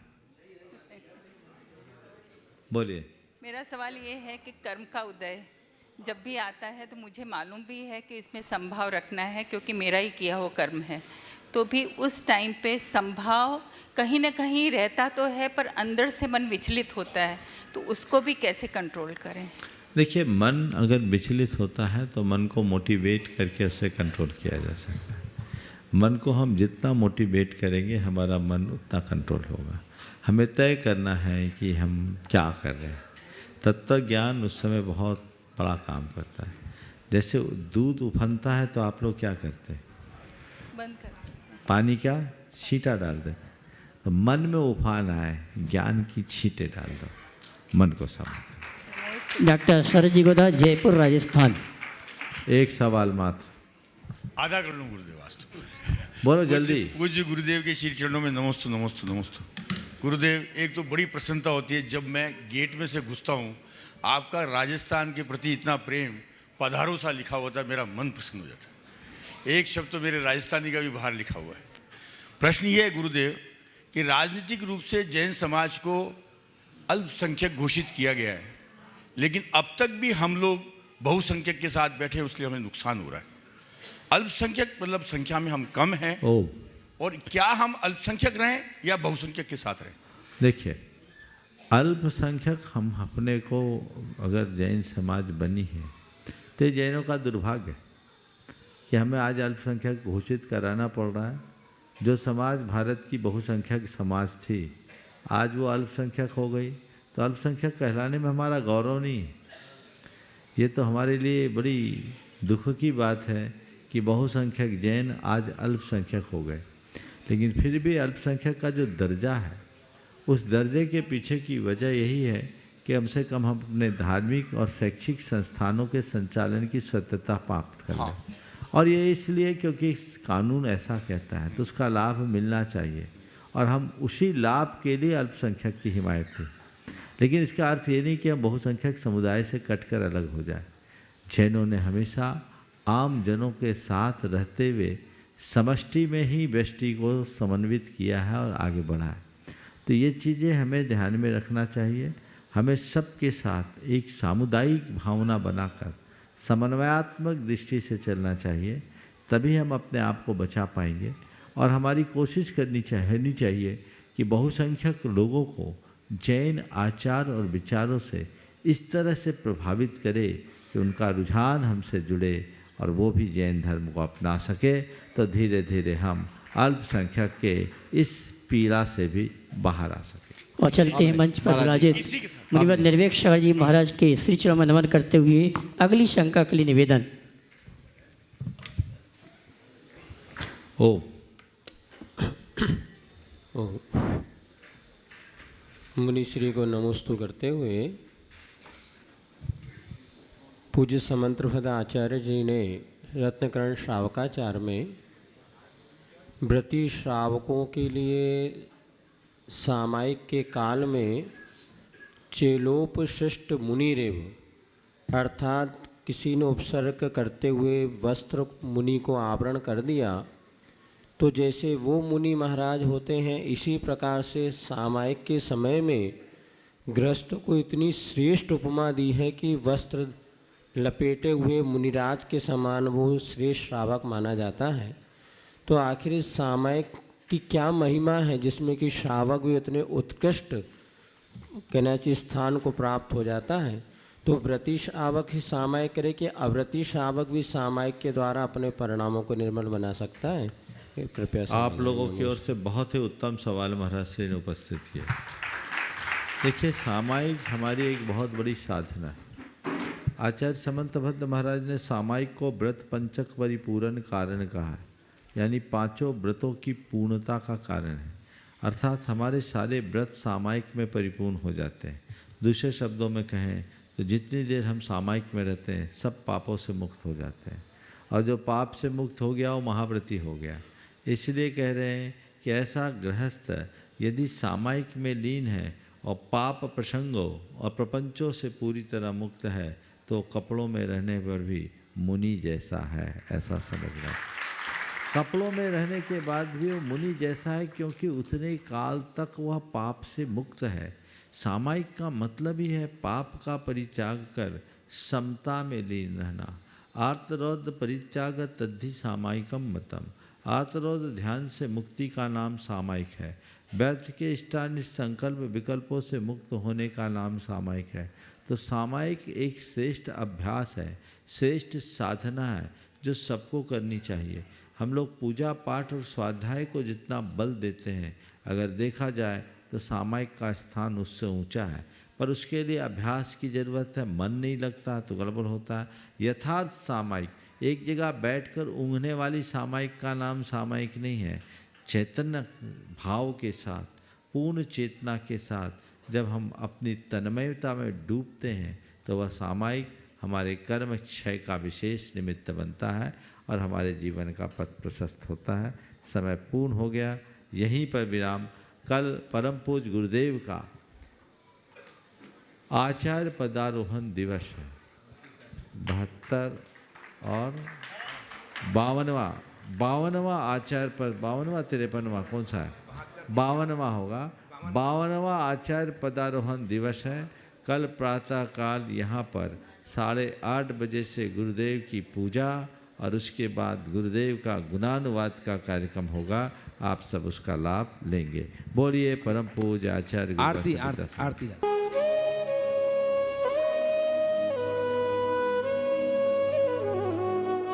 बोलिए। मेरा सवाल ये है कि कर्म का उदय जब भी आता है तो मुझे मालूम भी है कि इसमें संभाव रखना है, क्योंकि मेरा ही किया हुआ कर्म है, तो भी उस टाइम पे संभाव कहीं ना कहीं रहता तो है, पर अंदर से मन विचलित होता है, तो उसको भी कैसे कंट्रोल करें? देखिए, मन अगर विचलित होता है तो मन को मोटिवेट करके उससे कंट्रोल किया जा सकता है। मन को हम जितना मोटिवेट करेंगे हमारा मन उतना कंट्रोल होगा। हमें तय करना है कि हम क्या कर रहे हैं। तत्व ज्ञान उस समय बहुत बड़ा काम करता है। जैसे दूध उफनता है तो आप लोग क्या करते हैं? बंद कर देते हैं। पानी का छींटा डाल दे। तो मन में उफान आए, ज्ञान की छींटे डाल दो, मन को समझ। डॉक्टर शरद जी गोधा जयपुर राजस्थान। एक सवाल मात्र। आधा कर लूँ गुरुदेव वास्तु। बोलो जल्दी। पूज्य गुरुदेव के श्री चरणों में नमस्ते नमस्ते नमस्ते। गुरुदेव, एक तो बड़ी प्रसन्नता होती है जब मैं गेट में से घुसता हूँ, आपका राजस्थान के प्रति इतना प्रेम पधारो सा लिखा हुआ था, मेरा मन प्रसन्न हो जाता है। एक शब्द तो मेरे राजस्थानी का भी बाहर लिखा हुआ है। प्रश्न ये है गुरुदेव कि राजनीतिक रूप से जैन समाज को अल्पसंख्यक घोषित किया गया है, लेकिन अब तक भी हम लोग बहुसंख्यक के साथ बैठे हैं, उसलिए हमें नुकसान हो रहा है। अल्पसंख्यक मतलब संख्या में हम कम हैं, और क्या हम अल्पसंख्यक रहें या बहुसंख्यक के साथ रहें? देखिए, अल्पसंख्यक हम अपने को अगर जैन समाज बनी है तो जैनों का दुर्भाग्य है। कि हमें आज अल्पसंख्यक घोषित कराना पड़ रहा है। जो समाज भारत की बहुसंख्यक समाज थी, आज वो अल्पसंख्यक हो गई, तो अल्पसंख्यक कहलाने में हमारा गौरव नहीं है। ये तो हमारे लिए बड़ी दुख की बात है कि बहुसंख्यक जैन आज अल्पसंख्यक हो गए। लेकिन फिर भी अल्पसंख्यक का जो दर्जा है, उस दर्जे के पीछे की वजह यही है कि कम से कम हम अपने धार्मिक और शैक्षिक संस्थानों के संचालन की स्वतंत्रता प्राप्त कर लें। और ये इसलिए क्योंकि कानून ऐसा कहता है, तो उसका लाभ मिलना चाहिए और हम उसी लाभ के लिए अल्पसंख्यक की हिमायत थी। लेकिन इसका अर्थ ये नहीं कि हम बहुसंख्यक समुदाय से कटकर अलग हो जाए। जैनों ने हमेशा आम जनों के साथ रहते हुए समष्टि में ही व्यष्टि को समन्वित किया है और आगे बढ़ाया। तो ये चीज़ें हमें ध्यान में रखना चाहिए। हमें सबके साथ एक सामुदायिक भावना बनाकर समन्वयात्मक दृष्टि से चलना चाहिए, तभी हम अपने आप को बचा पाएंगे। और हमारी कोशिश करनी चाहिए कि बहुसंख्यक लोगों को जैन आचार और विचारों से इस तरह से प्रभावित करे कि उनका रुझान हमसे जुड़े और वो भी जैन धर्म को अपना सके। तो धीरे धीरे हम अल्पसंख्यक के इस पीड़ा से भी बाहर आ सके। और चलते हैं मंच पर विराजित मुनिवर निर्वेक्षक जी महाराज के श्री चरणों में नमन करते हुए अगली शंका के लिए निवेदन। मुनिश्री को नमोस्तु करते हुए पूज्य समंतप्रभद आचार्य जी ने रत्नकरण श्रावकाचार में व्रती श्रावकों के लिए सामायिक के काल में चेलोपशिष्ट मुनिरेव अर्थात किसी ने उपसर्ग करते हुए वस्त्र मुनि को आवरण कर दिया, तो जैसे वो मुनि महाराज होते हैं, इसी प्रकार से सामायिक के समय में गृहस्थ को इतनी श्रेष्ठ उपमा दी है कि वस्त्र लपेटे हुए मुनिराज के समान वो श्रेष्ठ श्रावक माना जाता है। तो आखिर इस सामायिक की क्या महिमा है जिसमें कि श्रावक भी उतने उत्कृष्ट कहना चाहिए स्थान को प्राप्त हो जाता है? तो व्रती श्रावक ही सामायिक करे कि अव्रती श्रावक भी सामायिक के द्वारा अपने परिणामों को निर्मल बना सकता है? कृपया आप लोगों की ओर से बहुत ही उत्तम सवाल महाराज श्री ने उपस्थित किया। देखिए, सामायिक हमारी एक बहुत बड़ी साधना है। आचार्य समंतभद्र महाराज ने सामायिक को व्रत पंचक परिपूर्ण कारण कहा है, यानी पांचों व्रतों की पूर्णता का कारण है। अर्थात हमारे सारे व्रत सामायिक में परिपूर्ण हो जाते हैं। दूसरे शब्दों में कहें तो जितनी देर हम सामायिक में रहते हैं, सब पापों से मुक्त हो जाते हैं, और जो पाप से मुक्त हो गया वो महाव्रती हो गया। इसलिए कह रहे हैं कि ऐसा गृहस्थ यदि सामायिक में लीन है और पाप प्रसंगों और प्रपंचों से पूरी तरह मुक्त है, तो कपड़ों में रहने पर भी मुनि जैसा है, ऐसा समझना। कपड़ों में रहने के बाद भी वो मुनि जैसा है, क्योंकि उतने काल तक वह पाप से मुक्त है। सामायिक का मतलब ही है पाप का परित्याग कर समता में लीन रहना। आर्तरौद्र परित्याग तद्धि सामायिकम मतम। आर्तरौद्र ध्यान से मुक्ति का नाम सामायिक है। व्यर्थ के इष्टानिष्ट संकल्प विकल्पों से मुक्त होने का नाम सामायिक है। तो सामायिक एक श्रेष्ठ अभ्यास है, श्रेष्ठ साधना है, जो सबको करनी चाहिए। हम लोग पूजा पाठ और स्वाध्याय को जितना बल देते हैं, अगर देखा जाए तो सामायिक का स्थान उससे ऊंचा है, पर उसके लिए अभ्यास की ज़रूरत है। मन नहीं लगता तो गड़बड़ होता है। यथार्थ सामायिक, एक जगह बैठकर ऊँघने वाली सामायिक का नाम सामायिक नहीं है। चैतन्य भाव के साथ, पूर्ण चेतना के साथ जब हम अपनी तन्मयता में डूबते हैं, तो वह सामायिक हमारे कर्म क्षय का विशेष निमित्त बनता है और हमारे जीवन का पथ प्रशस्त होता है। समय पूर्ण हो गया, यहीं पर विराम। कल परम पूज्य गुरुदेव का आचार्य पदारोहण दिवस है। 72 और 52वां आचार्य पद, 52वां 53वां कौन सा है? 52वां होगा। 52वां आचार्य पदारोहण दिवस है। कल प्रातः काल यहाँ पर 8:30 बजे से गुरुदेव की पूजा और उसके बाद गुरुदेव का गुणानुवाद का कार्यक्रम होगा। आप सब उसका लाभ लेंगे। बोलिए परम पूज्य आचार्य आरती।